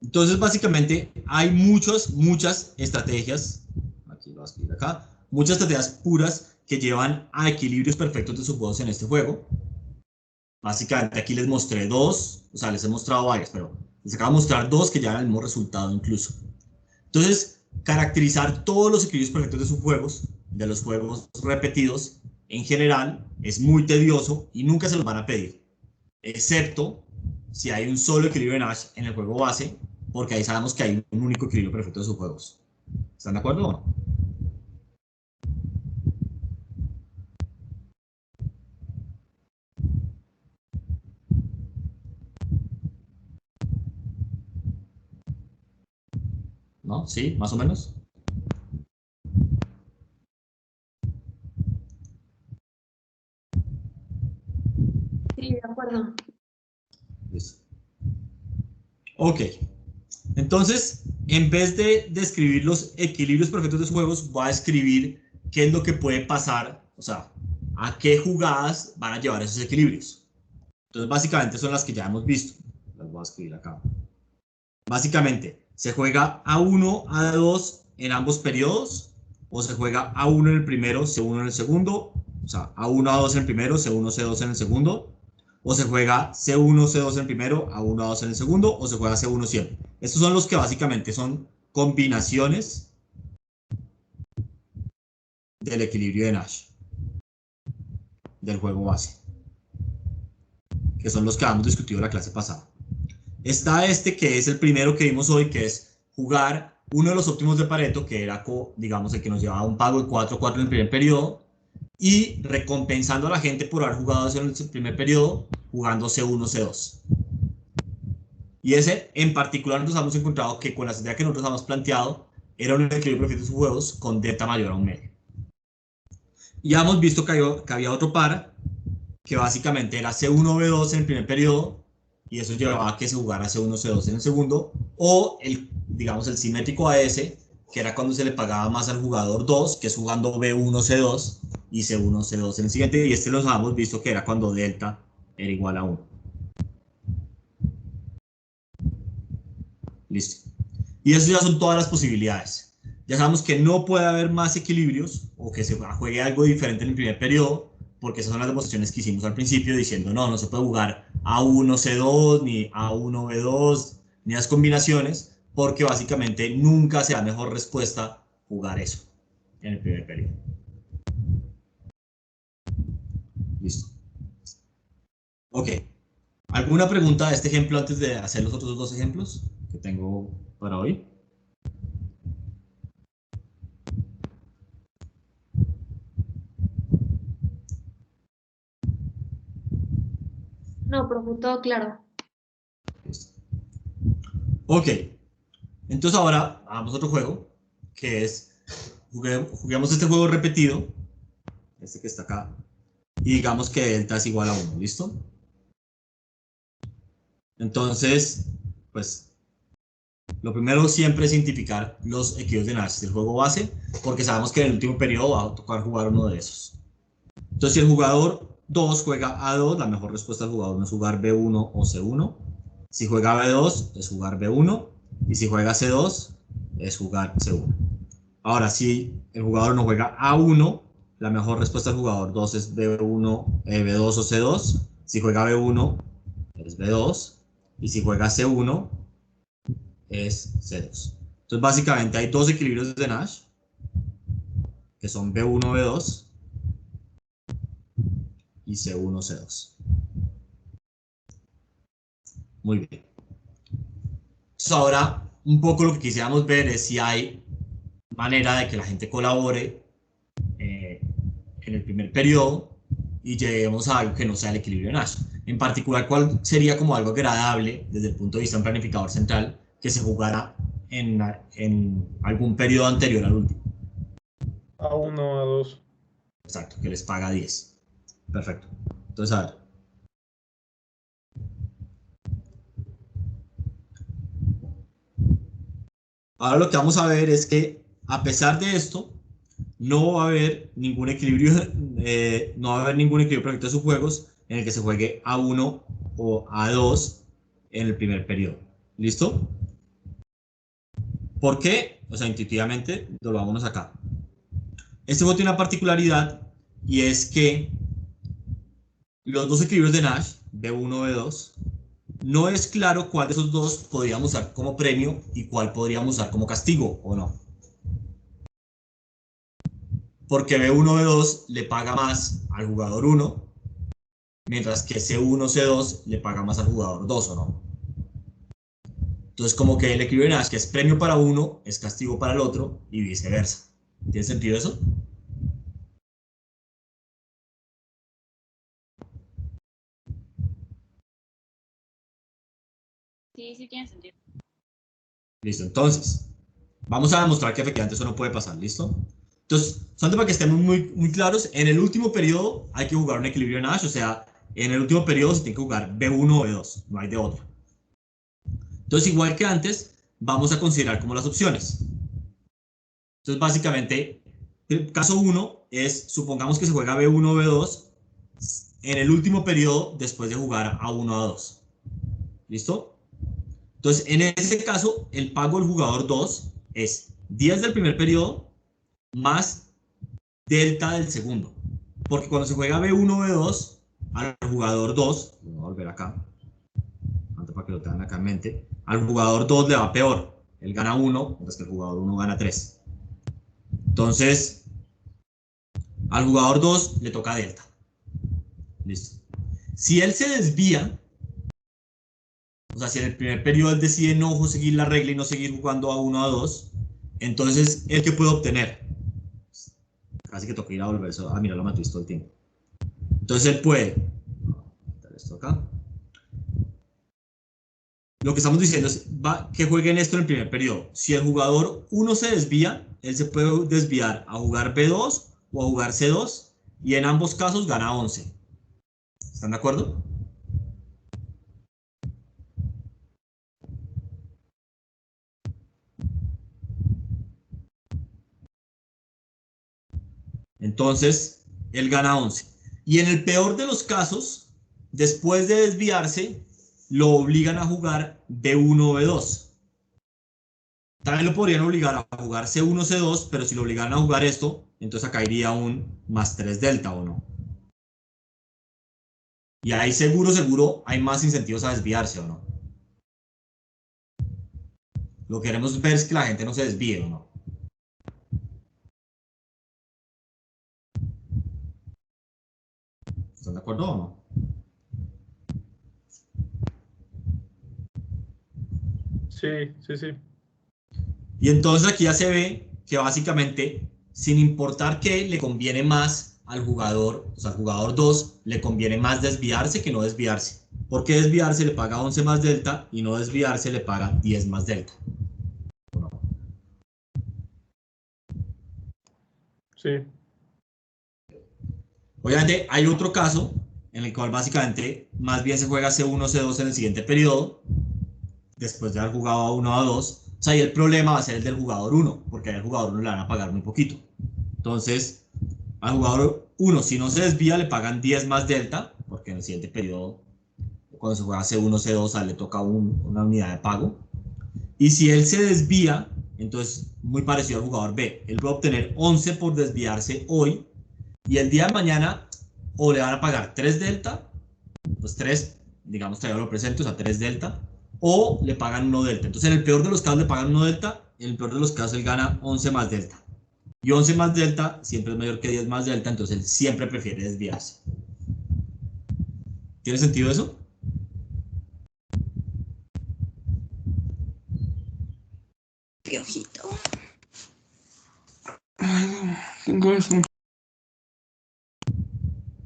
Entonces, básicamente, hay muchas estrategias, aquí lo voy a escribir acá, muchas estrategias puras que llevan a equilibrios perfectos de sus juegos en este juego. Básicamente, aquí les mostré dos, o sea, les he mostrado varias, pero les acabo de mostrar dos que llevan al mismo resultado incluso. Entonces, caracterizar todos los equilibrios perfectos de sus juegos, de los juegos repetidos, en general, es muy tedioso y nunca se los van a pedir, excepto si hay un solo equilibrio de Nash en el juego base, porque ahí sabemos que hay un único equilibrio perfecto de sus juegos. ¿Están de acuerdo o no? ¿No? ¿Sí? ¿Más o menos? Sí, de acuerdo. Listo. Ok. Entonces, en vez de describir los equilibrios perfectos de sus juegos, voy a escribir qué es lo que puede pasar, o sea, a qué jugadas van a llevar esos equilibrios. Entonces, básicamente son las que ya hemos visto. Las voy a escribir acá. Básicamente, se juega A1, A2 en ambos periodos, o se juega A1 en el primero, C1 en el segundo, o sea, A1, A2 en el primero, C1, C2 en el segundo, o se juega C1, C2 en el primero, A1, A2 en el segundo, o se juega C1 siempre. Estos son los que básicamente son combinaciones del equilibrio de Nash, del juego base, que son los que habíamos discutido en la clase pasada. Está este que es el primero que vimos hoy, que es jugar uno de los óptimos de Pareto, que era, digamos, el que nos llevaba un pago de 4-4 en el primer periodo, y recompensando a la gente por haber jugado eso en el primer periodo, jugando C1, C2. Y ese, en particular, nos hemos encontrado que con la estrategia que nosotros hemos planteado, era un equilibrio perfecto de sus juegos con delta mayor a un medio. Y ya hemos visto que había otro par, que básicamente era C1, B2 en el primer periodo, y eso llevaba a que se jugara C1, C2 en el segundo, o digamos, el simétrico a ese, que era cuando se le pagaba más al jugador 2, que es jugando B1, C2 y C1, C2 en el siguiente, y este los habíamos visto que era cuando delta era igual a 1. Listo. Y eso ya son todas las posibilidades. Ya sabemos que no puede haber más equilibrios o que se juegue algo diferente en el primer periodo, porque esas son las demostraciones que hicimos al principio diciendo no se puede jugar A1 C2 ni A1 B2 ni las combinaciones, porque básicamente nunca sea mejor respuesta jugar eso en el primer periodo. Listo. Ok. ¿Alguna pregunta de este ejemplo antes de hacer los otros dos ejemplos que tengo para hoy? No, profe, todo claro. Ok, entonces ahora hagamos otro juego, que es, juguemos este juego repetido, este que está acá, y digamos que delta es igual a 1, ¿listo? Entonces, pues, lo primero siempre es identificar los equilibrios de Nash del juego base, porque sabemos que en el último periodo va a tocar jugar uno de esos. Entonces, si el jugador 2 juega A2, la mejor respuesta del jugador no es jugar B1 o C1. Si juega B2, es jugar B1. Y si juega C2, es jugar C1. Ahora, si el jugador no juega A1, la mejor respuesta del jugador 2 es B1, B2 o C2. Si juega B1, es B2. Y si juega C1, es C2. Entonces, básicamente hay dos equilibrios de Nash, que son B1, B2 y C1, C2. Muy bien. Entonces, ahora, un poco lo que quisiéramos ver es si hay manera de que la gente colabore en el primer periodo y lleguemos a algo que no sea el equilibrio de Nash. En particular, ¿cuál sería como algo agradable desde el punto de vista de un planificador central que se jugara en algún periodo anterior al último? A1, A2. Exacto, que les paga 10. Perfecto. Entonces, a ver. Ahora lo que vamos a ver es que, a pesar de esto, no va a haber ningún equilibrio, no va a haber ningún equilibrio perfecto de sus juegos en el que se juegue A1 o A2 en el primer periodo. ¿Listo? ¿Por qué? O sea, intuitivamente, lo vámonos acá. Este juego tiene una particularidad y es que los dos equilibrios de Nash, B1, B2, no es claro cuál de esos dos podríamos usar como premio y cuál podríamos usar como castigo, ¿o no? Porque B1, B2 le paga más al jugador 1, mientras que C1, C2 le paga más al jugador 2, ¿o no? Entonces, como que el equilibrio de Nash, que es premio para uno, es castigo para el otro, y viceversa. ¿Tiene sentido eso? Sí, sí tiene sentido. Listo, entonces, vamos a demostrar que efectivamente eso no puede pasar, ¿listo? Entonces, solamente para que estemos muy claros, en el último periodo hay que jugar un equilibrio de Nash, o sea, en el último periodo se tiene que jugar B1 o B2, no hay de otra. Entonces, igual que antes, vamos a considerar como las opciones. Entonces, básicamente, el caso 1 es, supongamos que se juega B1 o B2 en el último periodo después de jugar A1 o A2. ¿Listo? Entonces, en ese caso, el pago del jugador 2 es 10 del primer periodo más delta del segundo. Porque cuando se juega B1 o B2, al jugador 2, voy a volver acá, antes para que lo tengan acá en mente, al jugador 2 le va peor. Él gana 1, mientras que el jugador 1 gana 3. Entonces, al jugador 2 le toca delta. Listo. Si él se desvía, o sea, si en el primer periodo él decide no seguir la regla y no seguir jugando A1 a 2, entonces, ¿él qué puede obtener? Casi que toca ir a volver eso. Ah, mira, lo maté todo el tiempo. Entonces, él puede. Quitar esto acá. Lo que estamos diciendo es que jueguen esto en el primer periodo. Si el jugador 1 se desvía, él se puede desviar a jugar B2 o a jugar C2 y en ambos casos gana 11. ¿Están de acuerdo? Entonces, él gana 11. Y en el peor de los casos, después de desviarse, lo obligan a jugar B1 o B2. También lo podrían obligar a jugar C1 C2, pero si lo obligaran a jugar esto, entonces acá iría un más 3 delta, ¿o no? Y ahí seguro hay más incentivos a desviarse, ¿o no? Lo que queremos ver es que la gente no se desvíe, ¿o no? ¿Están de acuerdo o no? Sí, sí, sí. Y entonces aquí ya se ve que básicamente, sin importar qué, le conviene más al jugador, o sea, al jugador 2, le conviene más desviarse que no desviarse. Porque desviarse le paga 11 más delta y no desviarse le paga 10 más delta. Sí. Obviamente hay otro caso en el cual básicamente más bien se juega C1, C2 en el siguiente periodo, después de haber jugado A1, A2. O sea, y el problema va a ser el del jugador 1, porque al jugador 1 le van a pagar muy poquito. Entonces, al jugador 1, si no se desvía, le pagan 10 más delta, porque en el siguiente periodo, cuando se juega C1, C2, le toca una unidad de pago. Y si él se desvía, entonces, muy parecido al jugador B, él puede obtener 11 por desviarse hoy, y el día de mañana o le van a pagar 3 delta, pues 3, digamos, todavía lo presento, o sea, 3 delta, o le pagan 1 delta. Entonces, en el peor de los casos le pagan 1 delta, en el peor de los casos él gana 11 más delta. Y 11 más delta siempre es mayor que 10 más delta, entonces él siempre prefiere desviarse. ¿Tiene sentido eso? Piojito. Tengo eso.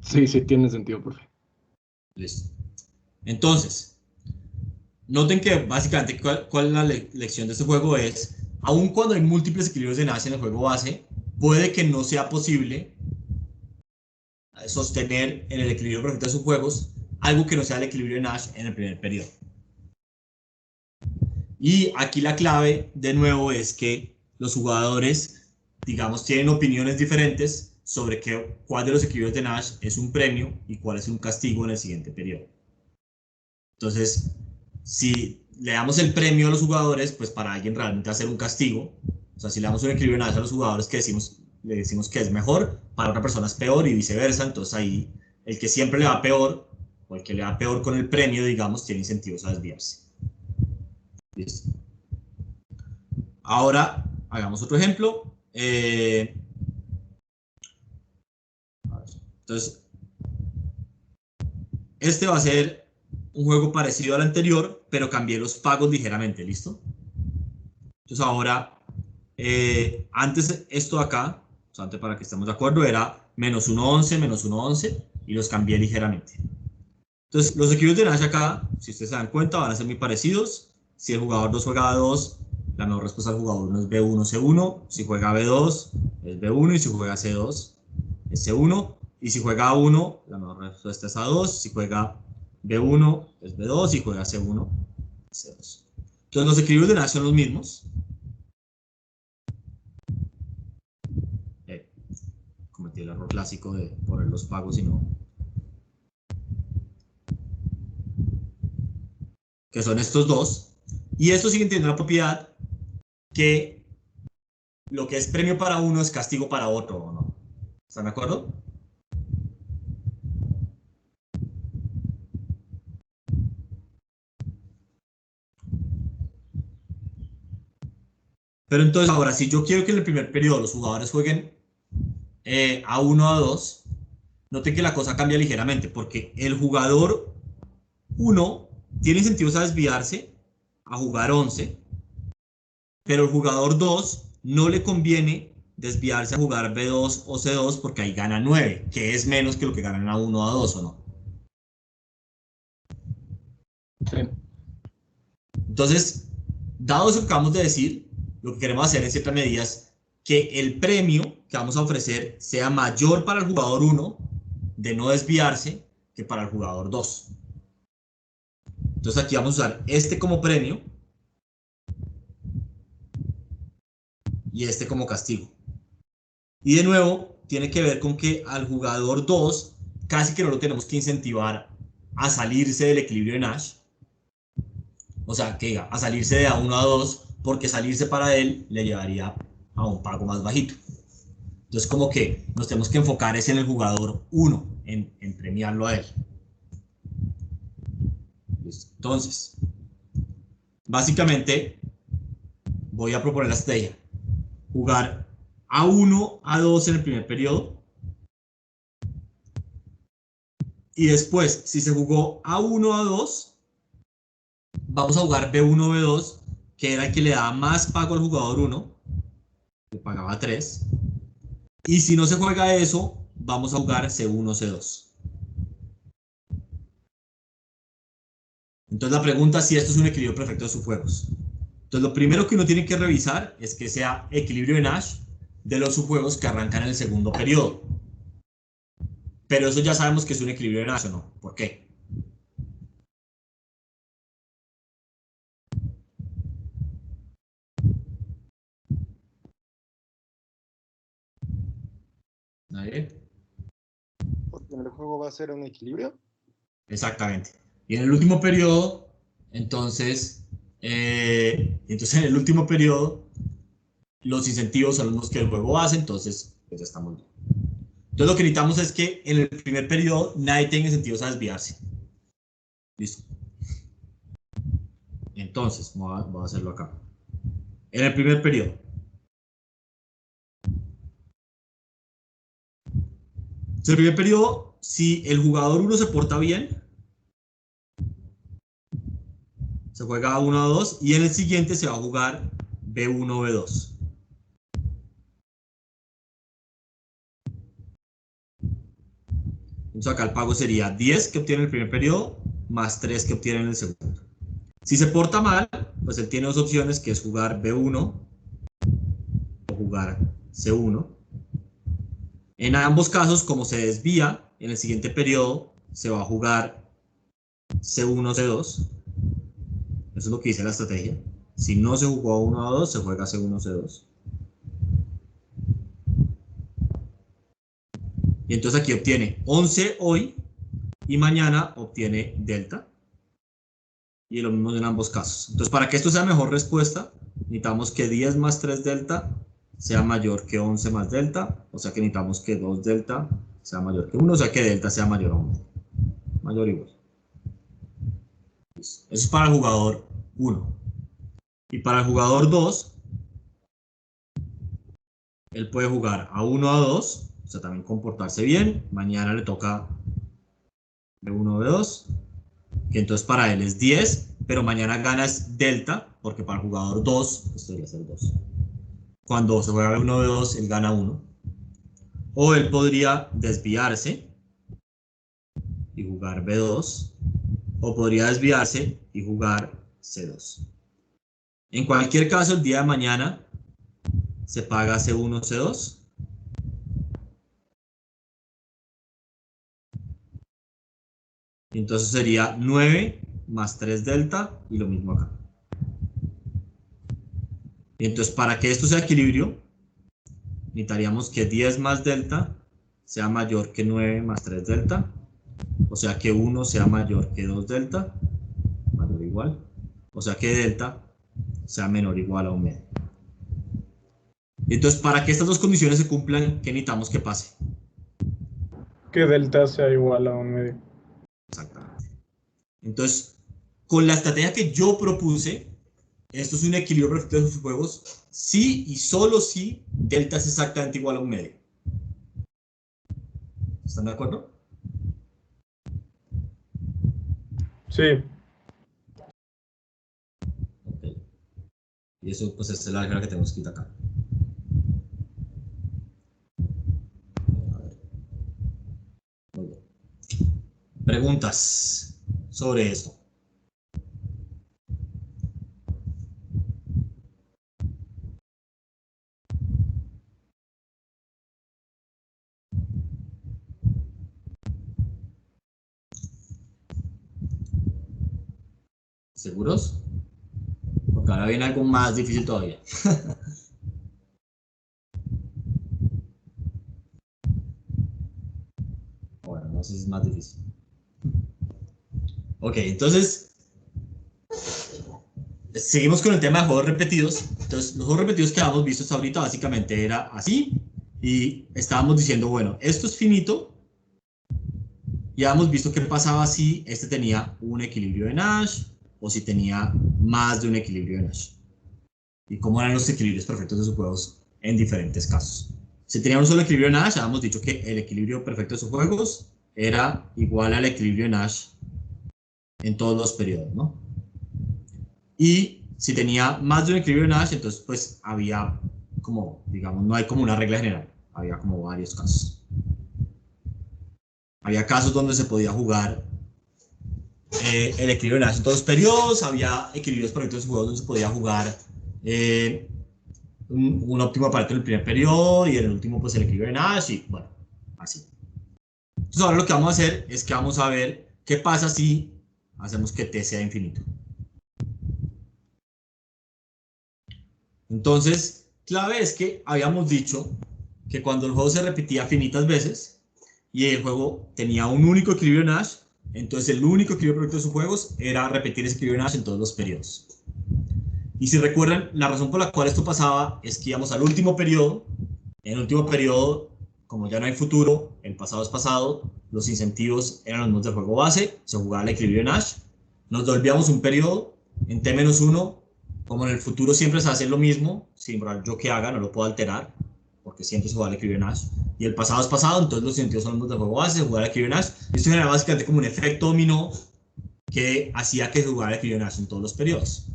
Sí, tiene sentido, profe. Listo. Entonces, noten que básicamente cuál es la lección de este juego es, aun cuando hay múltiples equilibrios de Nash en el juego base, puede que no sea posible sostener en el equilibrio perfecto de sus juegos algo que no sea el equilibrio de Nash en el primer periodo. Y aquí la clave, de nuevo, es que los jugadores, digamos, tienen opiniones diferentes sobre cuál de los equilibrios de Nash es un premio y cuál es un castigo en el siguiente periodo. Entonces, si le damos el premio a los jugadores, pues para alguien realmente va a ser un castigo. O sea, si le damos un equilibrio de Nash a los jugadores que le decimos que es mejor, para otra persona es peor y viceversa. Entonces ahí el que siempre le va peor o el que le va peor con el premio, digamos, tiene incentivos a desviarse. Listo. Ahora hagamos otro ejemplo. Entonces, este va a ser un juego parecido al anterior, pero cambié los pagos ligeramente, ¿listo? Entonces ahora, antes esto de acá, o sea, antes para que estemos de acuerdo, era menos 1.11, menos 1.11, y los cambié ligeramente. Entonces, los equilibrios de Nash acá, si ustedes se dan cuenta, van a ser muy parecidos. Si el jugador 2 juega A2, la mejor respuesta al jugador 1 es B1, C1. Si juega B2, es B1. Y si juega C2, es C1. Y si juega A1, la mejor respuesta es A2. Si juega B1, es B2. Y juega C1, es C2. Entonces, los equilibrios de Nash son los mismos. Cometí el error clásico de poner los pagos y no... que son estos dos. Y estos siguen teniendo la propiedad que lo que es premio para uno es castigo para otro, ¿no? ¿Están de acuerdo? Pero entonces ahora, si yo quiero que en el primer periodo los jugadores jueguen A1, A2, noten que la cosa cambia ligeramente, porque el jugador 1 tiene incentivos a desviarse, a jugar 11, pero el jugador 2 no le conviene desviarse a jugar B2 o C2 porque ahí gana 9, que es menos que lo que ganan A1 o A2, ¿o no? Sí. Entonces, dado eso que acabamos de decir, lo que queremos hacer en cierta medida es que el premio que vamos a ofrecer sea mayor para el jugador 1 de no desviarse que para el jugador 2. Entonces aquí vamos a usar este como premio y este como castigo. Y de nuevo, tiene que ver con que al jugador 2 casi que no lo tenemos que incentivar a salirse del equilibrio de Nash. O sea, que diga, a salirse de A1 a 2, porque salirse para él le llevaría a un pago más bajito. Entonces, como que nos tenemos que enfocar es en el jugador 1, en premiarlo a él. Entonces, básicamente, voy a proponer la estrella. Jugar A1, A2 en el primer periodo. Y después, si se jugó A1, A2, vamos a jugar B1, B2, que era el que le daba más pago al jugador 1, le pagaba 3. Y si no se juega eso, vamos a jugar C1, C2. Entonces la pregunta es si esto es un equilibrio perfecto de subjuegos. Entonces lo primero que uno tiene que revisar es que sea equilibrio de Nash de los subjuegos que arrancan en el segundo periodo. Pero eso ya sabemos que es un equilibrio de Nash, ¿o no? ¿Por qué? ¿Nadie? Porque en el juego va a ser un equilibrio. Exactamente. Y en el último periodo, entonces en el último periodo, los incentivos son los que el juego hace, entonces pues ya estamos bien. Entonces lo que necesitamos es que en el primer periodo nadie tenga incentivos a desviarse. Listo. Entonces, voy a hacerlo acá. En el primer periodo. En el primer periodo, si el jugador 1 se porta bien, se juega 1 a 2 y en el siguiente se va a jugar B1, B2. Entonces acá el pago sería 10 que obtiene en el primer periodo más 3 que obtiene en el segundo. Si se porta mal, pues él tiene dos opciones, que es jugar B1 o jugar C1. En ambos casos, como se desvía, en el siguiente periodo se va a jugar C1, C2. Eso es lo que dice la estrategia. Si no se jugó a 1 a 2, se juega C1, C2. Y entonces aquí obtiene 11 hoy y mañana obtiene delta. Y lo mismo en ambos casos. Entonces, para que esto sea mejor respuesta, necesitamos que 10 más 3 delta sea mayor que 11 más delta. O sea que necesitamos que 2 delta sea mayor que 1. O sea que delta sea mayor a 1. Mayor o igual. Eso es para el jugador 1. Y para el jugador 2, él puede jugar a 1 a 2. O sea, también comportarse bien. Mañana le toca B1, B2. Que entonces para él es 10, pero mañana gana es delta, porque para el jugador 2, esto debería ser 2. Cuando se juega B1, B2, él gana 1. O él podría desviarse y jugar B2, o podría desviarse y jugar C2. En cualquier caso, el día de mañana se paga C1, C2. Y entonces sería 9 más 3 delta y lo mismo acá. Y entonces, para que esto sea equilibrio, necesitaríamos que 10 más delta sea mayor que 9 más 3 delta. O sea que 1 sea mayor que 2 delta, mayor o igual. O sea que delta sea menor o igual a 1 medio. Entonces, para que estas dos condiciones se cumplan, ¿qué necesitamos que pase? Que delta sea igual a 1 medio. Exactamente. Entonces, con la estrategia que yo propuse, esto es un equilibrio perfecto de sus juegos, sí y solo si delta es exactamente igual a 1 medio. ¿Están de acuerdo? Sí. Okay. Y eso, pues, esta es la regla que tenemos escrita acá. A ver. Muy bien. Preguntas sobre esto. ¿Seguros? Porque ahora viene algo más difícil todavía. Bueno, no sé si es más difícil. Ok, entonces seguimos con el tema de juegos repetidos. Entonces, los juegos repetidos que habíamos visto hasta ahorita básicamente era así. Y estábamos diciendo, bueno, esto es finito. Y habíamos visto qué pasaba si este tenía un equilibrio de Nash o si tenía más de un equilibrio de Nash. Y cómo eran los equilibrios perfectos de sus juegos en diferentes casos. Si tenía un solo equilibrio de Nash, habíamos dicho que el equilibrio perfecto de sus juegos era igual al equilibrio de Nash en todos los periodos, ¿no? Y si tenía más de un equilibrio de Nash, entonces pues había como, digamos, no hay como una regla general, había como varios casos. Había casos donde se podía jugar el equilibrio de Nash en todos los periodos, había equilibrios perfectos de juegos donde se podía jugar un óptimo aparato en el primer periodo y en el último pues el equilibrio de Nash y bueno, así. Entonces ahora lo que vamos a hacer es que vamos a ver qué pasa si hacemos que t sea infinito. Entonces, clave es que habíamos dicho que cuando el juego se repetía infinitas veces y el juego tenía un único equilibrio Nash, entonces el único equilibrio perfecto de sus juegos era repetir ese equilibrio Nash en todos los periodos. Y si recuerdan, la razón por la cual esto pasaba es que íbamos al último periodo. En el último periodo, como ya no hay futuro, el pasado es pasado, los incentivos eran los mismos del juego base, se jugaba el equilibrio Nash, nos devolvíamos un periodo en t-1, como en el futuro siempre se hace lo mismo, sin importar yo que haga, no lo puedo alterar, porque siempre se juega el equilibrio Nash, y el pasado es pasado, entonces los incentivos son los mismos del juego base, se jugaba el equilibrio Nash, y esto genera básicamente como un efecto dominó que hacía que se jugara el equilibrio Nash en todos los periodos.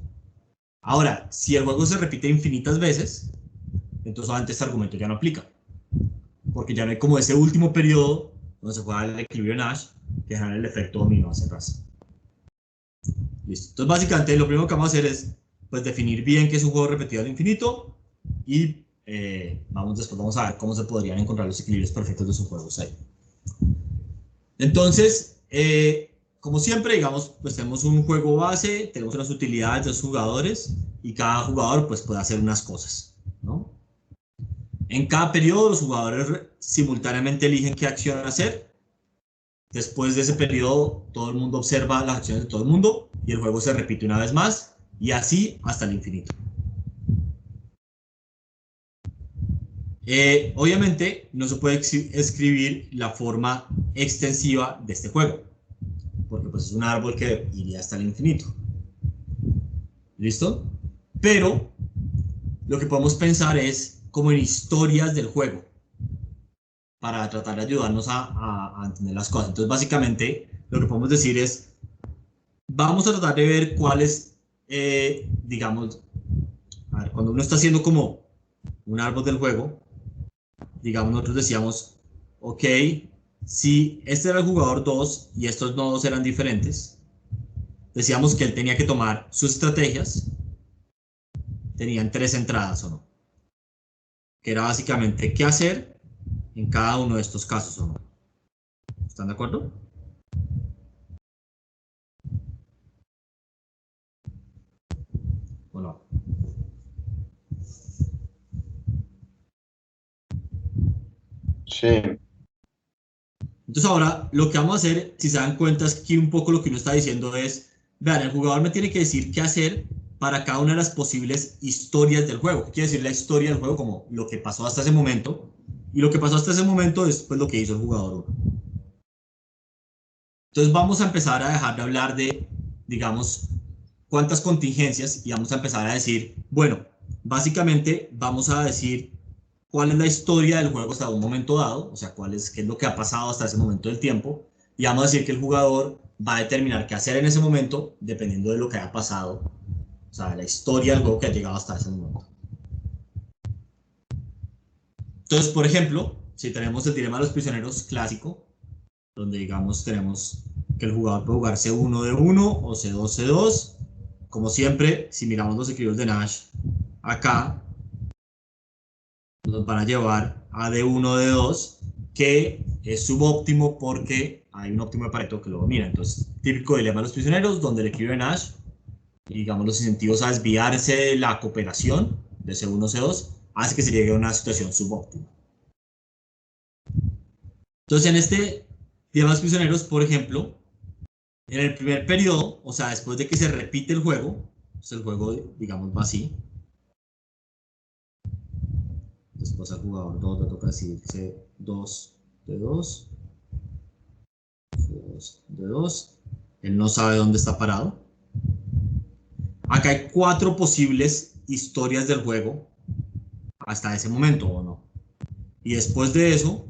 Ahora, si el juego se repite infinitas veces, entonces solamente este argumento ya no aplica, porque ya no hay como ese último periodo donde se juega el equilibrio Nash que genera el efecto dominó hacia atrás. Listo. Entonces básicamente lo primero que vamos a hacer es pues definir bien qué es un juego repetido al infinito y después vamos a ver cómo se podrían encontrar los equilibrios perfectos de sus juegos ahí. Entonces, como siempre, digamos, pues tenemos un juego base, tenemos unas utilidades de los jugadores y cada jugador pues puede hacer unas cosas, ¿no? En cada periodo los jugadores simultáneamente eligen qué acción hacer. Después de ese periodo todo el mundo observa las acciones de todo el mundo y el juego se repite una vez más y así hasta el infinito. Obviamente no se puede escribir la forma extensiva de este juego, porque pues es un árbol que iría hasta el infinito. ¿Listo? Pero lo que podemos pensar es como en historias del juego, para tratar de ayudarnos a entender las cosas. Entonces básicamente lo que podemos decir es, vamos a tratar de ver cuáles, digamos, a ver, cuando uno está haciendo como un árbol del juego, digamos, nosotros decíamos, ok, si este era el jugador 2 y estos nodos eran diferentes, decíamos que él tenía que tomar sus estrategias, tenían 3 entradas o no, que era básicamente qué hacer en cada uno de estos casos o no. ¿Están de acuerdo? ¿O no? Sí. Entonces ahora lo que vamos a hacer, si se dan cuenta, es que un poco lo que uno está diciendo es, vean, el jugador me tiene que decir qué hacer para cada una de las posibles historias del juego. ¿Qué quiere decir la historia del juego? Como lo que pasó hasta ese momento. Y lo que pasó hasta ese momento es pues lo que hizo el jugador 1. Entonces vamos a empezar a dejar de hablar de, digamos, cuántas contingencias y vamos a empezar a decir, bueno, básicamente vamos a decir cuál es la historia del juego hasta un momento dado, o sea, qué es lo que ha pasado hasta ese momento del tiempo, y vamos a decir que el jugador va a determinar qué hacer en ese momento dependiendo de lo que haya pasado, o sea, la historia del juego que ha llegado hasta ese momento. Entonces, por ejemplo, si tenemos el dilema de los prisioneros clásico, donde digamos tenemos que el jugador puede jugar C1 D1 o C2 C2, como siempre, si miramos los equilibrios de Nash acá, nos van a llevar a D1 D2, que es subóptimo porque hay un óptimo de Pareto que lo domina. Entonces, típico dilema de los prisioneros, donde el equilibrio de Nash, digamos los incentivos a desviarse de la cooperación de C1 C2, hace que se llegue a una situación subóptima. Entonces, en este dilema de los prisioneros, por ejemplo, en el primer periodo, o sea, después de que se repite el juego, pues el juego, digamos, va así. Después al jugador 2 le toca decir C2 D2, C2 D2. Él no sabe dónde está parado. Acá hay 4 posibles historias del juego hasta ese momento, ¿o no? Y después de eso,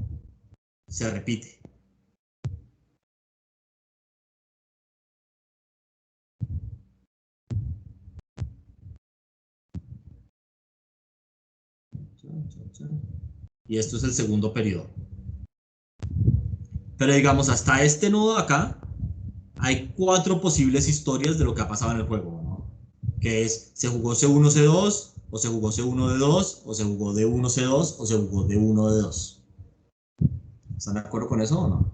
se repite. Y esto es el segundo periodo. Pero digamos, hasta este nodo de acá, hay 4 posibles historias de lo que ha pasado en el juego, ¿no? Que es, se jugó C1, C2, o se jugó C1, D2, o se jugó D1, C2, o se jugó D1, D2. ¿Están de acuerdo con eso o no?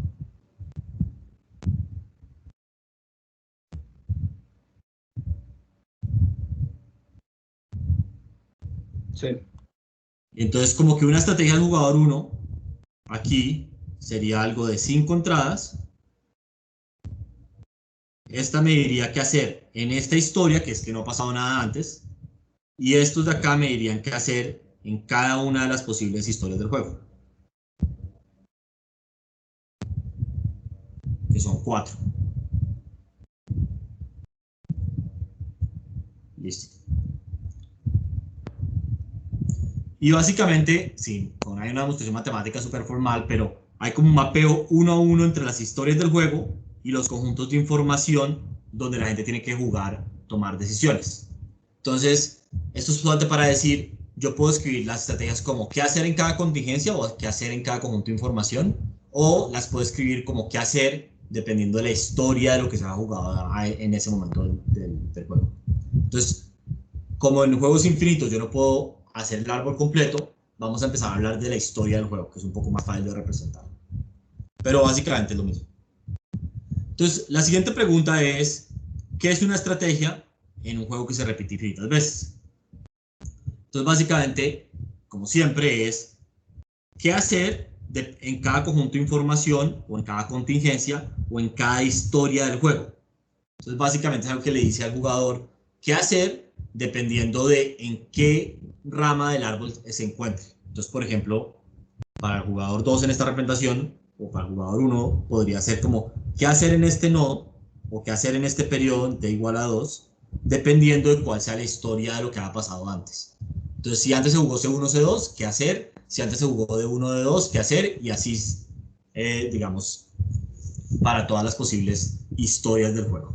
Sí. Y entonces como que una estrategia del jugador 1, aquí, sería algo de 5 entradas. Esta me diría qué hacer en esta historia, que es que no ha pasado nada antes. Y estos de acá me dirían qué hacer en cada una de las posibles historias del juego. Que son 4. Listo. Y básicamente, sí, hay una demostración matemática súper formal, pero hay como un mapeo 1 a 1 entre las historias del juego y los conjuntos de información donde la gente tiene que jugar, tomar decisiones. Entonces, esto es solamente para decir, yo puedo escribir las estrategias como qué hacer en cada contingencia o qué hacer en cada conjunto de información, o las puedo escribir como qué hacer dependiendo de la historia de lo que se ha jugado en ese momento del juego. Entonces, como en juegos infinitos yo no puedo hacer el árbol completo, vamos a empezar a hablar de la historia del juego, que es un poco más fácil de representar. Pero básicamente es lo mismo. Entonces, la siguiente pregunta es, ¿qué es una estrategia en un juego que se repite infinitas veces? Entonces, básicamente, como siempre, es qué hacer en cada conjunto de información, o en cada contingencia, o en cada historia del juego. Entonces, básicamente es algo que le dice al jugador qué hacer dependiendo de en qué rama del árbol se encuentre. Entonces, por ejemplo, para el jugador 2 en esta representación, o para el jugador 1, podría ser como qué hacer en este nodo, o qué hacer en este periodo de igual a 2, dependiendo de cuál sea la historia de lo que ha pasado antes. Entonces, si antes se jugó C1, C2, ¿qué hacer? Si antes se jugó D1, D2, ¿qué hacer? Y así, digamos, para todas las posibles historias del juego.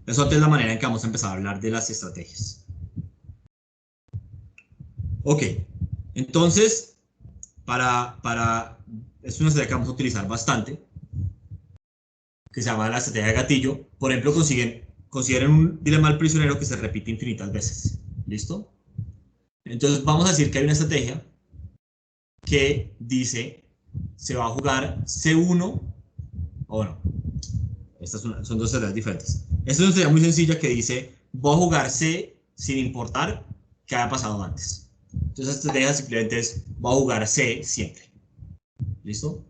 Eso es la manera en que vamos a empezar a hablar de las estrategias. Ok, entonces, es una estrategia que vamos a utilizar bastante, que se llama la estrategia de gatillo. Por ejemplo, consideren un dilema del prisionero que se repite infinitas veces. ¿Listo? Entonces, vamos a decir que hay una estrategia que dice, se va a jugar C1, o bueno, estas son dos estrategias diferentes. Esta es una estrategia muy sencilla que dice, voy a jugar C sin importar qué haya pasado antes. Entonces, esta estrategia simplemente es, voy a jugar C siempre. ¿Listo?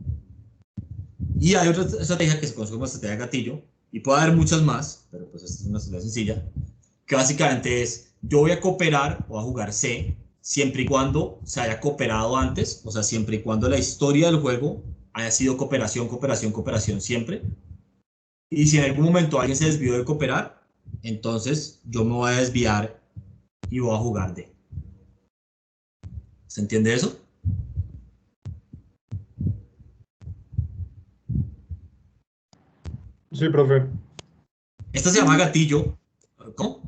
Y hay otra estrategia que se conoce como estrategia de gatillo, y puede haber muchas más, pero pues esta es una estrategia sencilla, que básicamente es, yo voy a cooperar o a jugar C siempre y cuando se haya cooperado antes, o sea, siempre y cuando la historia del juego haya sido cooperación, cooperación, cooperación siempre. Y si en algún momento alguien se desvió de cooperar, entonces yo me voy a desviar y voy a jugar D. ¿Se entiende eso? Sí, profe. Esta se llama gatillo. ¿Cómo?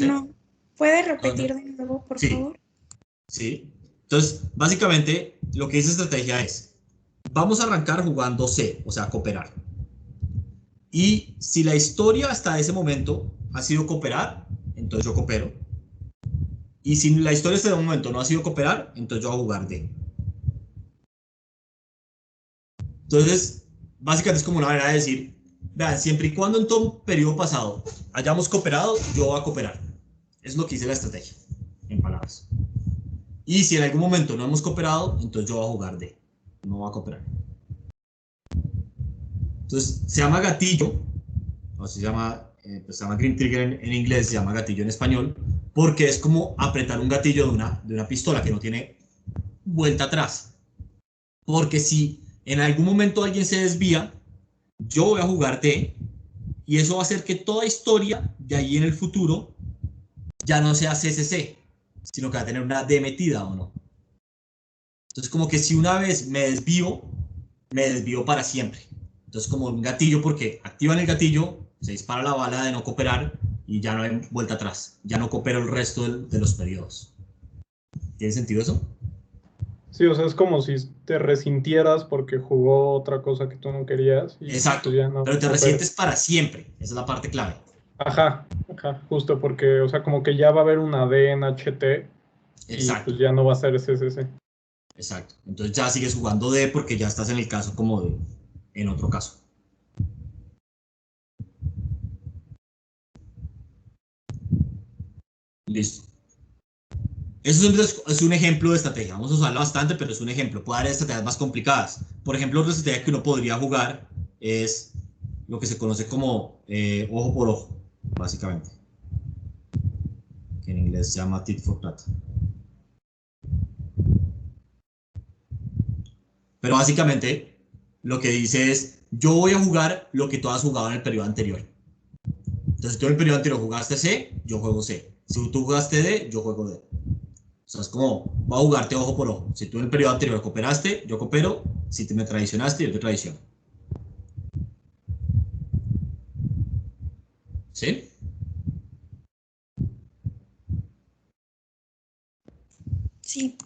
No. ¿Puede repetir de nuevo, por Sí. favor? Sí. Entonces, básicamente, lo que dice estrategia es, vamos a arrancar jugando C, o sea, cooperar. Y si la historia hasta ese momento ha sido cooperar, entonces yo coopero. Y si la historia hasta ese momento no ha sido cooperar, entonces yo voy a jugar D. Entonces, básicamente es como una manera de decir, vean, siempre y cuando en todo un periodo pasado hayamos cooperado, yo voy a cooperar. Es lo que dice la estrategia, en palabras. Y si en algún momento no hemos cooperado, entonces yo voy a jugar D. No voy a cooperar. Entonces, se llama gatillo, o se llama green trigger en inglés, se llama gatillo en español, porque es como apretar un gatillo de una pistola que no tiene vuelta atrás. Porque si en algún momento alguien se desvía, yo voy a jugar D, y eso va a hacer que toda historia de ahí en el futuro ya no sea CCC, sino que va a tener una D metida o no. Entonces, como que si una vez me desvío para siempre. Entonces, como un gatillo, porque activan el gatillo, se dispara la bala de no cooperar y ya no hay vuelta atrás. Ya no coopero el resto de los periodos. ¿Tiene sentido eso? Sí, o sea, es como si te resintieras porque jugó otra cosa que tú no querías y Exacto, pues ya no pero te cooperas. resientes para siempre. Esa es la parte clave. Ajá, justo porque, o sea, como que ya va a haber una D en HT y Exacto, pues ya no va a ser SSC. exacto. Entonces ya sigues jugando D porque ya estás en el caso como de, en otro caso. Listo. Eso es un ejemplo de estrategia. Vamos a usarlo bastante, pero es un ejemplo. Puede haber estrategias más complicadas. Por ejemplo, otra estrategia que uno podría jugar es lo que se conoce como ojo por ojo, básicamente. Que en inglés se llama tit for tat. Pero básicamente lo que dice es, yo voy a jugar lo que tú has jugado en el periodo anterior. Entonces, si tú en el periodo anterior jugaste C, yo juego C. Si tú jugaste D, yo juego D. O sea, es como, voy a jugarte ojo por ojo. Si tú en el periodo anterior cooperaste, yo coopero. Si te me traicionaste, yo te traiciono. ¿Sí? Sí.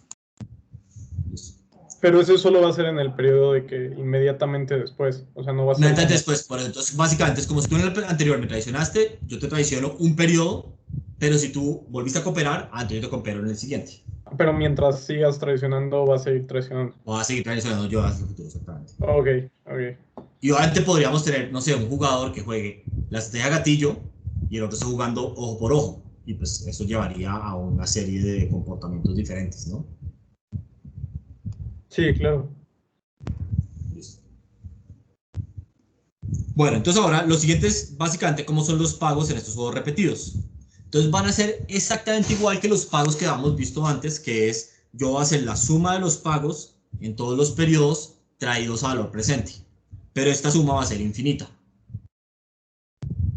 Listo. Pero eso solo va a ser en el periodo de que inmediatamente después, o sea, no va a ser Inmediatamente como... después, por eso, entonces básicamente es como si tú en el anterior me traicionaste, yo te traiciono un periodo, pero si tú volviste a cooperar, entonces yo te coopero en el siguiente. Pero mientras sigas traicionando, va a seguir traicionando. O vas a seguir traicionando yo hacia el futuro, exactamente. Ok, ok. Y obviamente podríamos tener, no sé, un jugador que juegue la estrategia gatillo y el otro está jugando ojo por ojo. Y pues eso llevaría a una serie de comportamientos diferentes, ¿no? Sí, claro. Listo. Bueno, entonces ahora lo siguiente es básicamente cómo son los pagos en estos juegos repetidos. Entonces van a ser exactamente igual que los pagos que habíamos visto antes, que es yo voy a hacer la suma de los pagos en todos los periodos traídos a valor presente. Pero esta suma va a ser infinita.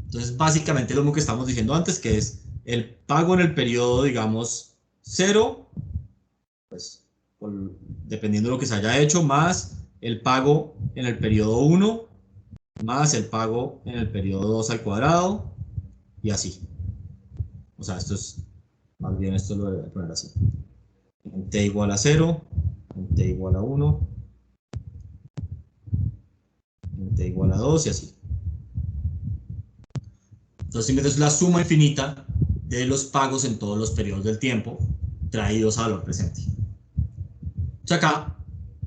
Entonces, básicamente lo mismo que estamos diciendo antes, que es el pago en el periodo, digamos, 0, pues dependiendo de lo que se haya hecho, más el pago en el periodo 1, más el pago en el periodo 2 al cuadrado, y así. O sea, esto es, más bien esto lo voy a poner así. En t igual a 0, en t igual a 1, en t igual a 2 y así. Entonces, simplemente es la suma infinita de los pagos en todos los periodos del tiempo traídos a valor presente. Entonces acá,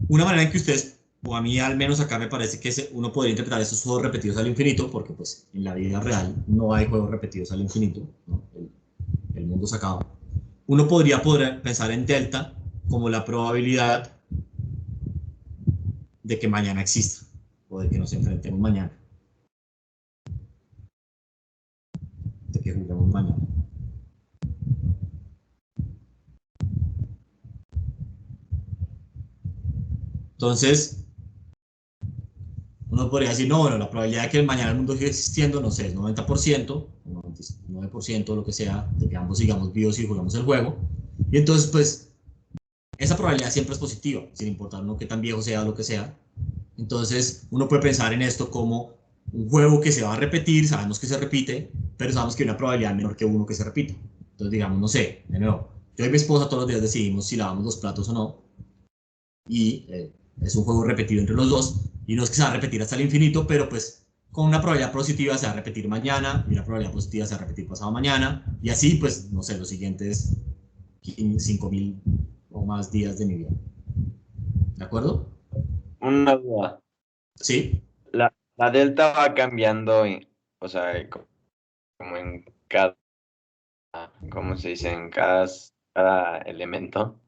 una manera en que ustedes, o a mí al menos acá me parece que uno podría interpretar estos juegos repetidos al infinito, porque pues en la vida real no hay juegos repetidos al infinito, ¿no? El mundo se acaba. Uno podría pensar en delta como la probabilidad de que mañana exista, o de que nos enfrentemos mañana, de que juguemos mañana. Entonces, uno podría decir, no, bueno, la probabilidad de que mañana el mundo siga existiendo, no sé, es 90%, 99%, lo que sea, de que ambos sigamos vivos y jugamos el juego. Y entonces, pues, esa probabilidad siempre es positiva, sin importar uno qué tan viejo sea o lo que sea. Entonces, uno puede pensar en esto como un juego que se va a repetir, sabemos que se repite, pero sabemos que hay una probabilidad menor que uno que se repita. Entonces, digamos, no sé, de nuevo, yo y mi esposa todos los días decidimos si lavamos los platos o no, y es un juego repetido entre los dos, y no es que se va a repetir hasta el infinito, pero pues con una probabilidad positiva se va a repetir mañana, y una probabilidad positiva se va a repetir pasado mañana, y así pues, no sé, los siguientes 5.000 o más días de mi vida. ¿De acuerdo? Una duda. Sí. La delta va cambiando, o sea, como en cada, ¿cómo se dice? En cada elemento.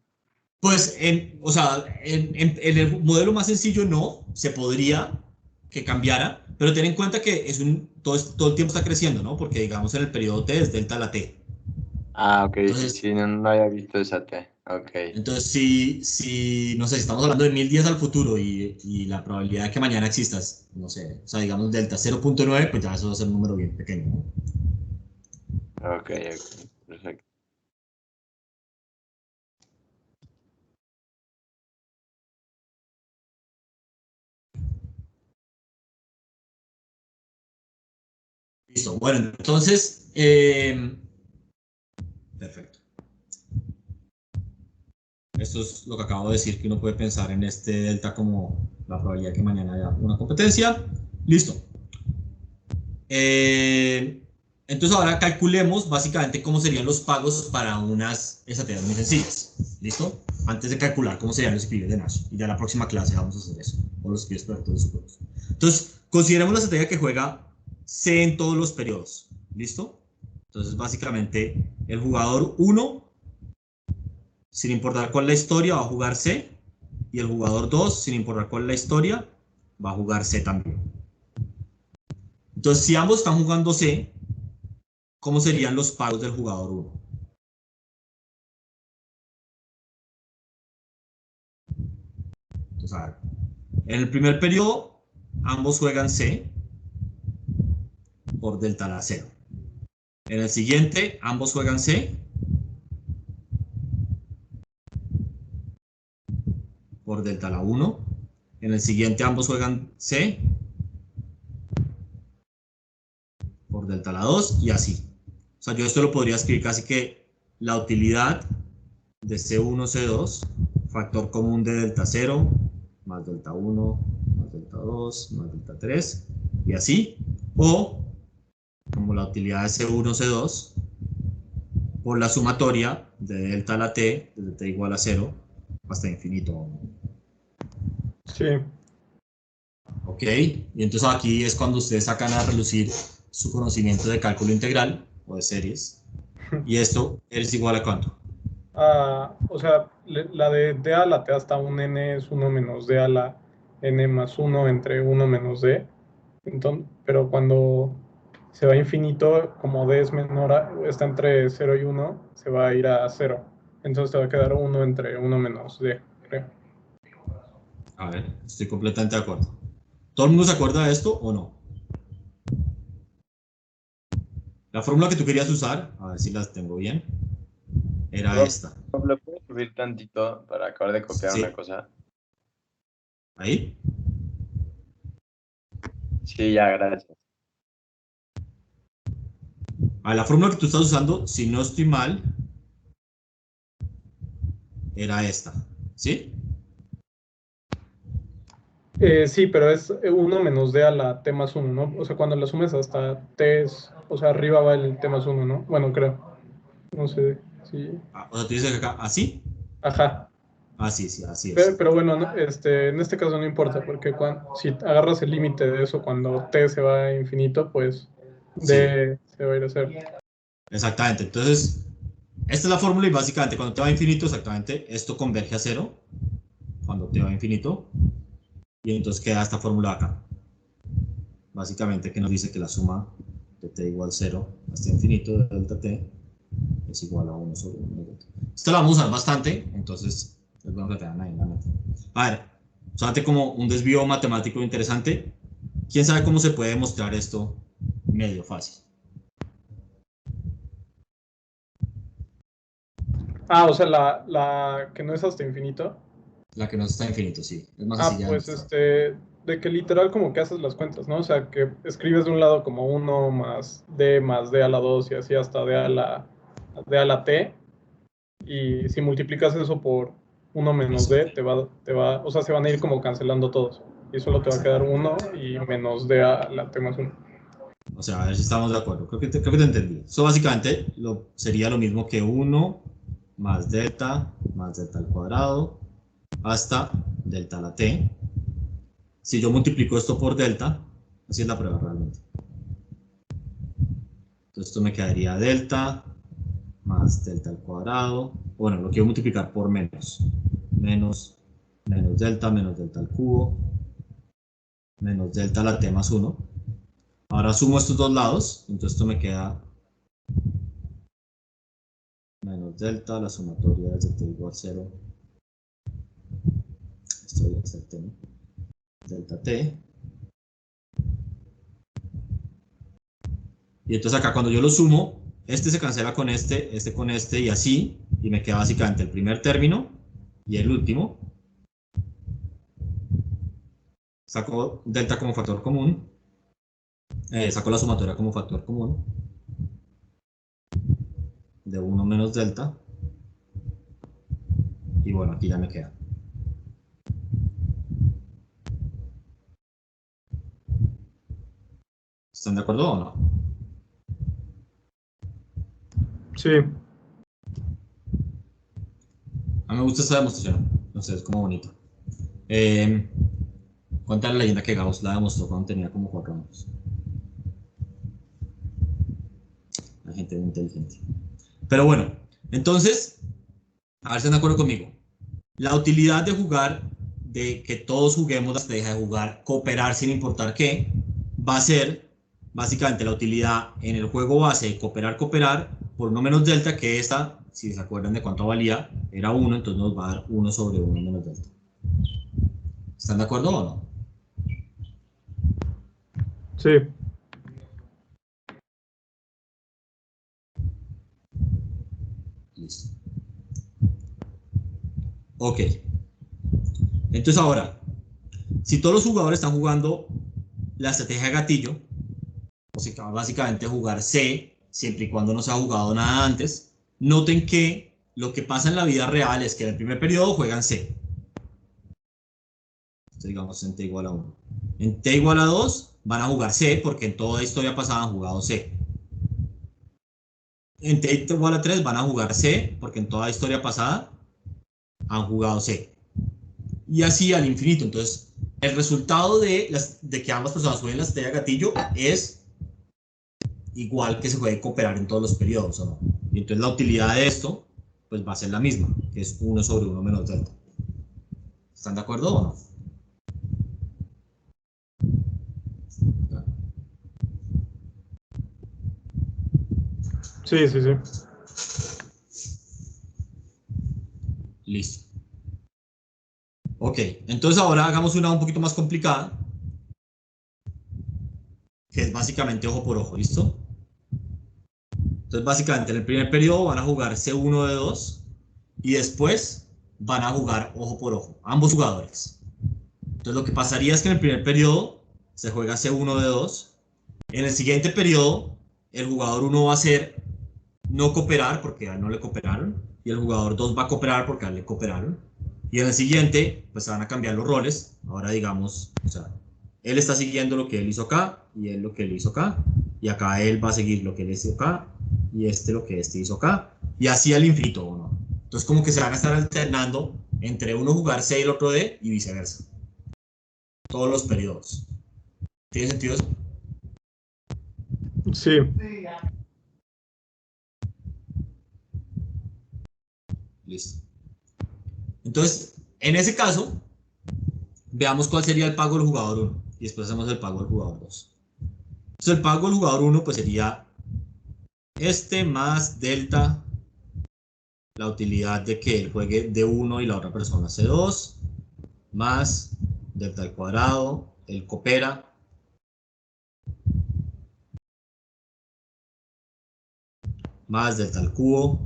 Pues, o sea, en el modelo más sencillo no, se podría que cambiara, pero ten en cuenta que todo el tiempo está creciendo, ¿no? Porque digamos en el periodo T es delta a la T. Ah, ok, Entonces, sí, no había visto esa T. Ok. entonces si, no sé, si estamos hablando de 1000 días al futuro y la probabilidad de que mañana existas, no sé, o sea, digamos delta 0.9, pues ya eso va a ser un número bien pequeño, ¿no? Ok, perfecto. Listo, bueno, entonces, perfecto. Esto es lo que acabo de decir, que uno puede pensar en este delta como la probabilidad de que mañana haya una competencia. Listo. Entonces ahora calculemos básicamente cómo serían los pagos para unas estrategias muy sencillas. ¿Listo? Antes de calcular cómo serían los equilibrios de Nash. Y ya en la próxima clase vamos a hacer eso. O los equilibrios perfectos de subgrupos. Entonces, consideremos la estrategia que juega C en todos los periodos. ¿Listo? Entonces, básicamente, el jugador 1, sin importar cuál es la historia, va a jugar C. Y el jugador 2, sin importar cuál es la historia, va a jugar C también. Entonces, si ambos están jugando C, ¿cómo serían los pagos del jugador 1? Entonces, a ver, en el primer periodo, ambos juegan C por delta a la 0. En el siguiente, ambos juegan C por delta a la 1. En el siguiente, ambos juegan C por delta a la 2 y así. O sea, yo esto lo podría escribir casi que la utilidad de C1, C2, factor común de delta 0, más delta 1, más delta 2, más delta 3, y así. O, como la utilidad de C1, C2, por la sumatoria de delta a la t, desde t igual a 0, hasta infinito. Sí. Ok, y entonces aquí es cuando ustedes sacan a relucir su conocimiento de cálculo integral, o de series. Y esto es igual a ¿cuánto? O sea, la de d a la t hasta un n es 1 menos d a la n más 1 entre 1 menos d. Entonces, pero cuando se va a infinito, como d es menor está entre 0 y 1, se va a ir a 0. Entonces te va a quedar 1 entre 1 menos d, creo. A ver, estoy completamente de acuerdo. ¿Todo el mundo se acuerda de esto o no? La fórmula que tú querías usar, a ver si las tengo bien, era esta. ¿Lo puedes subir tantito para acabar de copiar Sí. una cosa? ¿Ahí? Sí, ya, gracias. La fórmula que tú estás usando, si no estoy mal, era esta, ¿sí? Sí, pero es 1 menos d a la t más 1, ¿no? O sea, cuando la sumes hasta t, o sea, arriba va el t más 1, ¿no? Bueno, creo. No sé, sí. O sea, tú dices acá, ¿así? Ajá. Sí, sí, así es. Pero bueno, en este caso no importa, porque si agarras el límite de eso cuando t se va a infinito, pues d se va a ir a 0. Exactamente, entonces, esta es la fórmula y básicamente cuando t va a infinito, exactamente, esto converge a 0, cuando t va a infinito, y entonces queda esta fórmula acá. Básicamente que nos dice que la suma de t igual 0 hasta infinito de delta t es igual a 1 sobre 1 de delta. Esta la vamos a usar bastante, entonces es bueno que tengan ahí en la mente. A ver, solamente como un desvío matemático interesante, ¿quién sabe cómo se puede demostrar esto medio fácil? O sea, la que no es hasta infinito. La que no está infinito, sí. Es más sencilla. Pues de que literal como que haces las cuentas, ¿no? O sea, que escribes de un lado como 1 más d a la 2 y así hasta d a la t. Y si multiplicas eso por 1 menos d, o sea, se van a ir como cancelando todos. Y solo te va a quedar 1 y menos d a la t más 1. O sea, a ver si estamos de acuerdo. Creo que te entendí. Eso básicamente sería lo mismo que 1 más delta al cuadrado hasta delta a la t. Si yo multiplico esto por delta, así es la prueba realmente. Entonces esto me quedaría delta más delta al cuadrado. Bueno, lo quiero multiplicar por menos delta al cubo, menos delta a la t más 1. Ahora sumo estos dos lados, entonces esto me queda menos delta, la sumatoria desde t igual a 0. Esto ya está el t, ¿no? Delta t. Y entonces acá cuando yo lo sumo, este se cancela con este con este y así, y me queda básicamente el primer término y el último. Saco delta como factor común, saco la sumatoria como factor común de 1 menos delta, Y bueno, aquí ya me queda. ¿Están de acuerdo o no? Sí. A mí me gusta esta demostración. No sé, es como bonito. Cuenta la leyenda que Gauss la demostró cuando tenía como 4 años. La gente muy inteligente. Pero bueno, entonces, a ver si están de acuerdo conmigo. La utilidad de jugar, de que todos juguemos la estrategia de jugar, cooperar sin importar qué, va a ser básicamente la utilidad en el juego base de cooperar, por 1 menos delta, que esta, si se acuerdan de cuánto valía, era 1, entonces nos va a dar 1 sobre 1 menos delta. ¿Están de acuerdo o no? Sí. Listo. Ok. Entonces ahora, si todos los jugadores están jugando la estrategia de gatillo, básicamente jugar C, siempre y cuando no se ha jugado nada antes, noten que lo que pasa en la vida real es que en el primer periodo juegan C. Entonces, digamos en T igual a 1. En T igual a 2 van a jugar C porque en toda historia pasada han jugado C. En T igual a 3 van a jugar C porque en toda historia pasada han jugado C. Y así al infinito. Entonces, el resultado de que ambas personas jueguen la estrategia de gatillo es igual que se puede cooperar en todos los periodos, ¿o no? Y entonces la utilidad de esto pues va a ser la misma, que es 1 sobre 1 menos delta. ¿Están de acuerdo o no? Sí, sí, sí. Listo. Ok, entonces ahora hagamos una un poquito más complicada, que es básicamente ojo por ojo, ¿listo? Entonces básicamente en el primer periodo van a jugar C1 de 2 y después van a jugar ojo por ojo, ambos jugadores. Entonces lo que pasaría es que en el primer periodo se juega C1 de 2, en el siguiente periodo el jugador 1 va a hacer no cooperar porque a él no le cooperaron y el jugador 2 va a cooperar porque a él le cooperaron. Y en el siguiente, pues se van a cambiar los roles. Ahora digamos, o sea, él está siguiendo lo que él hizo acá y él lo que él hizo acá. Y acá él va a seguir lo que él hizo acá y este lo que este hizo acá. Y así al infinito, ¿no? Entonces como que se van a estar alternando entre uno jugar C y el otro D y viceversa. Todos los periodos. ¿Tiene sentido eso? Sí. Listo. Entonces, en ese caso, veamos cuál sería el pago del jugador 1 y después hacemos el pago del jugador 2. Entonces, el pago del jugador 1 pues sería este más delta, la utilidad de que él juegue D1 y la otra persona C2, más delta al cuadrado, él coopera, más delta al cubo,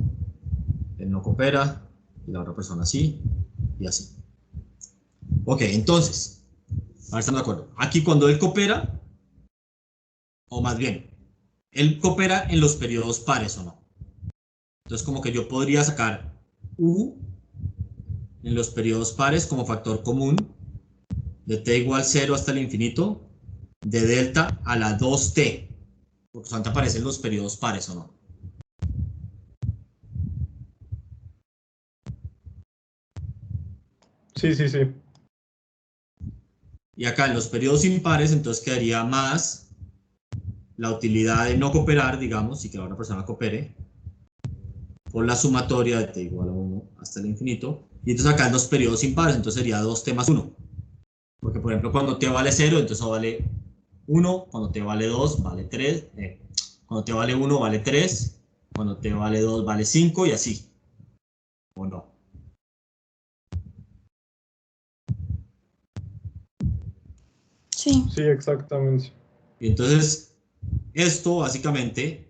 él no coopera, y la otra persona sí, y así. Ok, entonces, a ver, estamos de acuerdo. Aquí cuando él coopera, o más bien, él coopera en los periodos pares o no. Entonces, como que yo podría sacar U en los periodos pares como factor común de t igual 0 hasta el infinito de delta a la 2t. Porque solamente aparecen los periodos pares o no. Sí, sí, sí. Y acá en los periodos impares, entonces quedaría más la utilidad de no cooperar, digamos, y que la otra persona coopere, por la sumatoria de t igual a 1 hasta el infinito. Y entonces acá en los periodos impares, entonces sería 2t más 1. Porque, por ejemplo, cuando t vale 0, entonces vale 1. Cuando t vale 2, vale 3. Cuando t vale 1, vale 3. Cuando t vale 2, vale 5 y así. ¿O no? Sí. Sí, exactamente. Y entonces, esto básicamente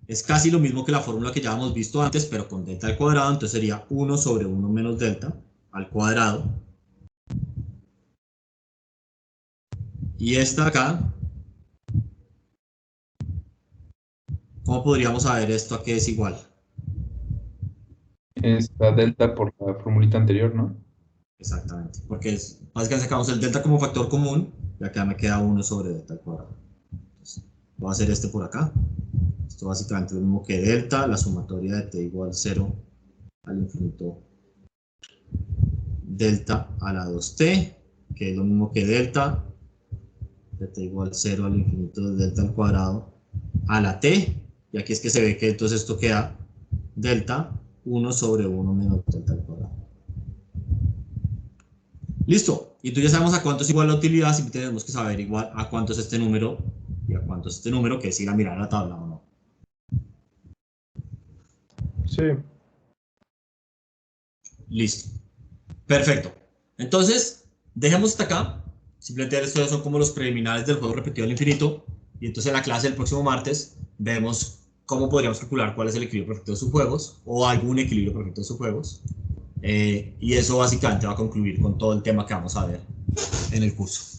es casi lo mismo que la fórmula que ya hemos visto antes, pero con delta al cuadrado. Entonces sería 1 sobre 1 menos delta al cuadrado. Y esta acá, ¿cómo podríamos saber esto a qué es igual? Está delta por la formulita anterior, ¿no? Exactamente, porque básicamente sacamos el delta como factor común y acá me queda 1 sobre delta al cuadrado. Entonces, voy a hacer este por acá. Esto básicamente es lo mismo que delta, la sumatoria de t igual 0 al infinito delta a la 2t, que es lo mismo que delta de t igual 0 al infinito de delta al cuadrado a la t, y aquí es que se ve que entonces esto queda delta 1 sobre 1 menos delta al cuadrado. Listo, y tú ya sabemos a cuánto es igual la utilidad, siempre tenemos que saber igual a cuánto es este número y a cuánto es este número, que es ir a mirar la tabla o no. Sí. Listo. Perfecto. Entonces, dejemos hasta acá. Simplemente estos son como los preliminares del juego repetido al infinito. Y entonces en la clase del próximo martes vemos cómo podríamos calcular cuál es el equilibrio perfecto de sus juegos o algún equilibrio perfecto de sus juegos. Y eso básicamente va a concluir con todo el tema que vamos a ver en el curso.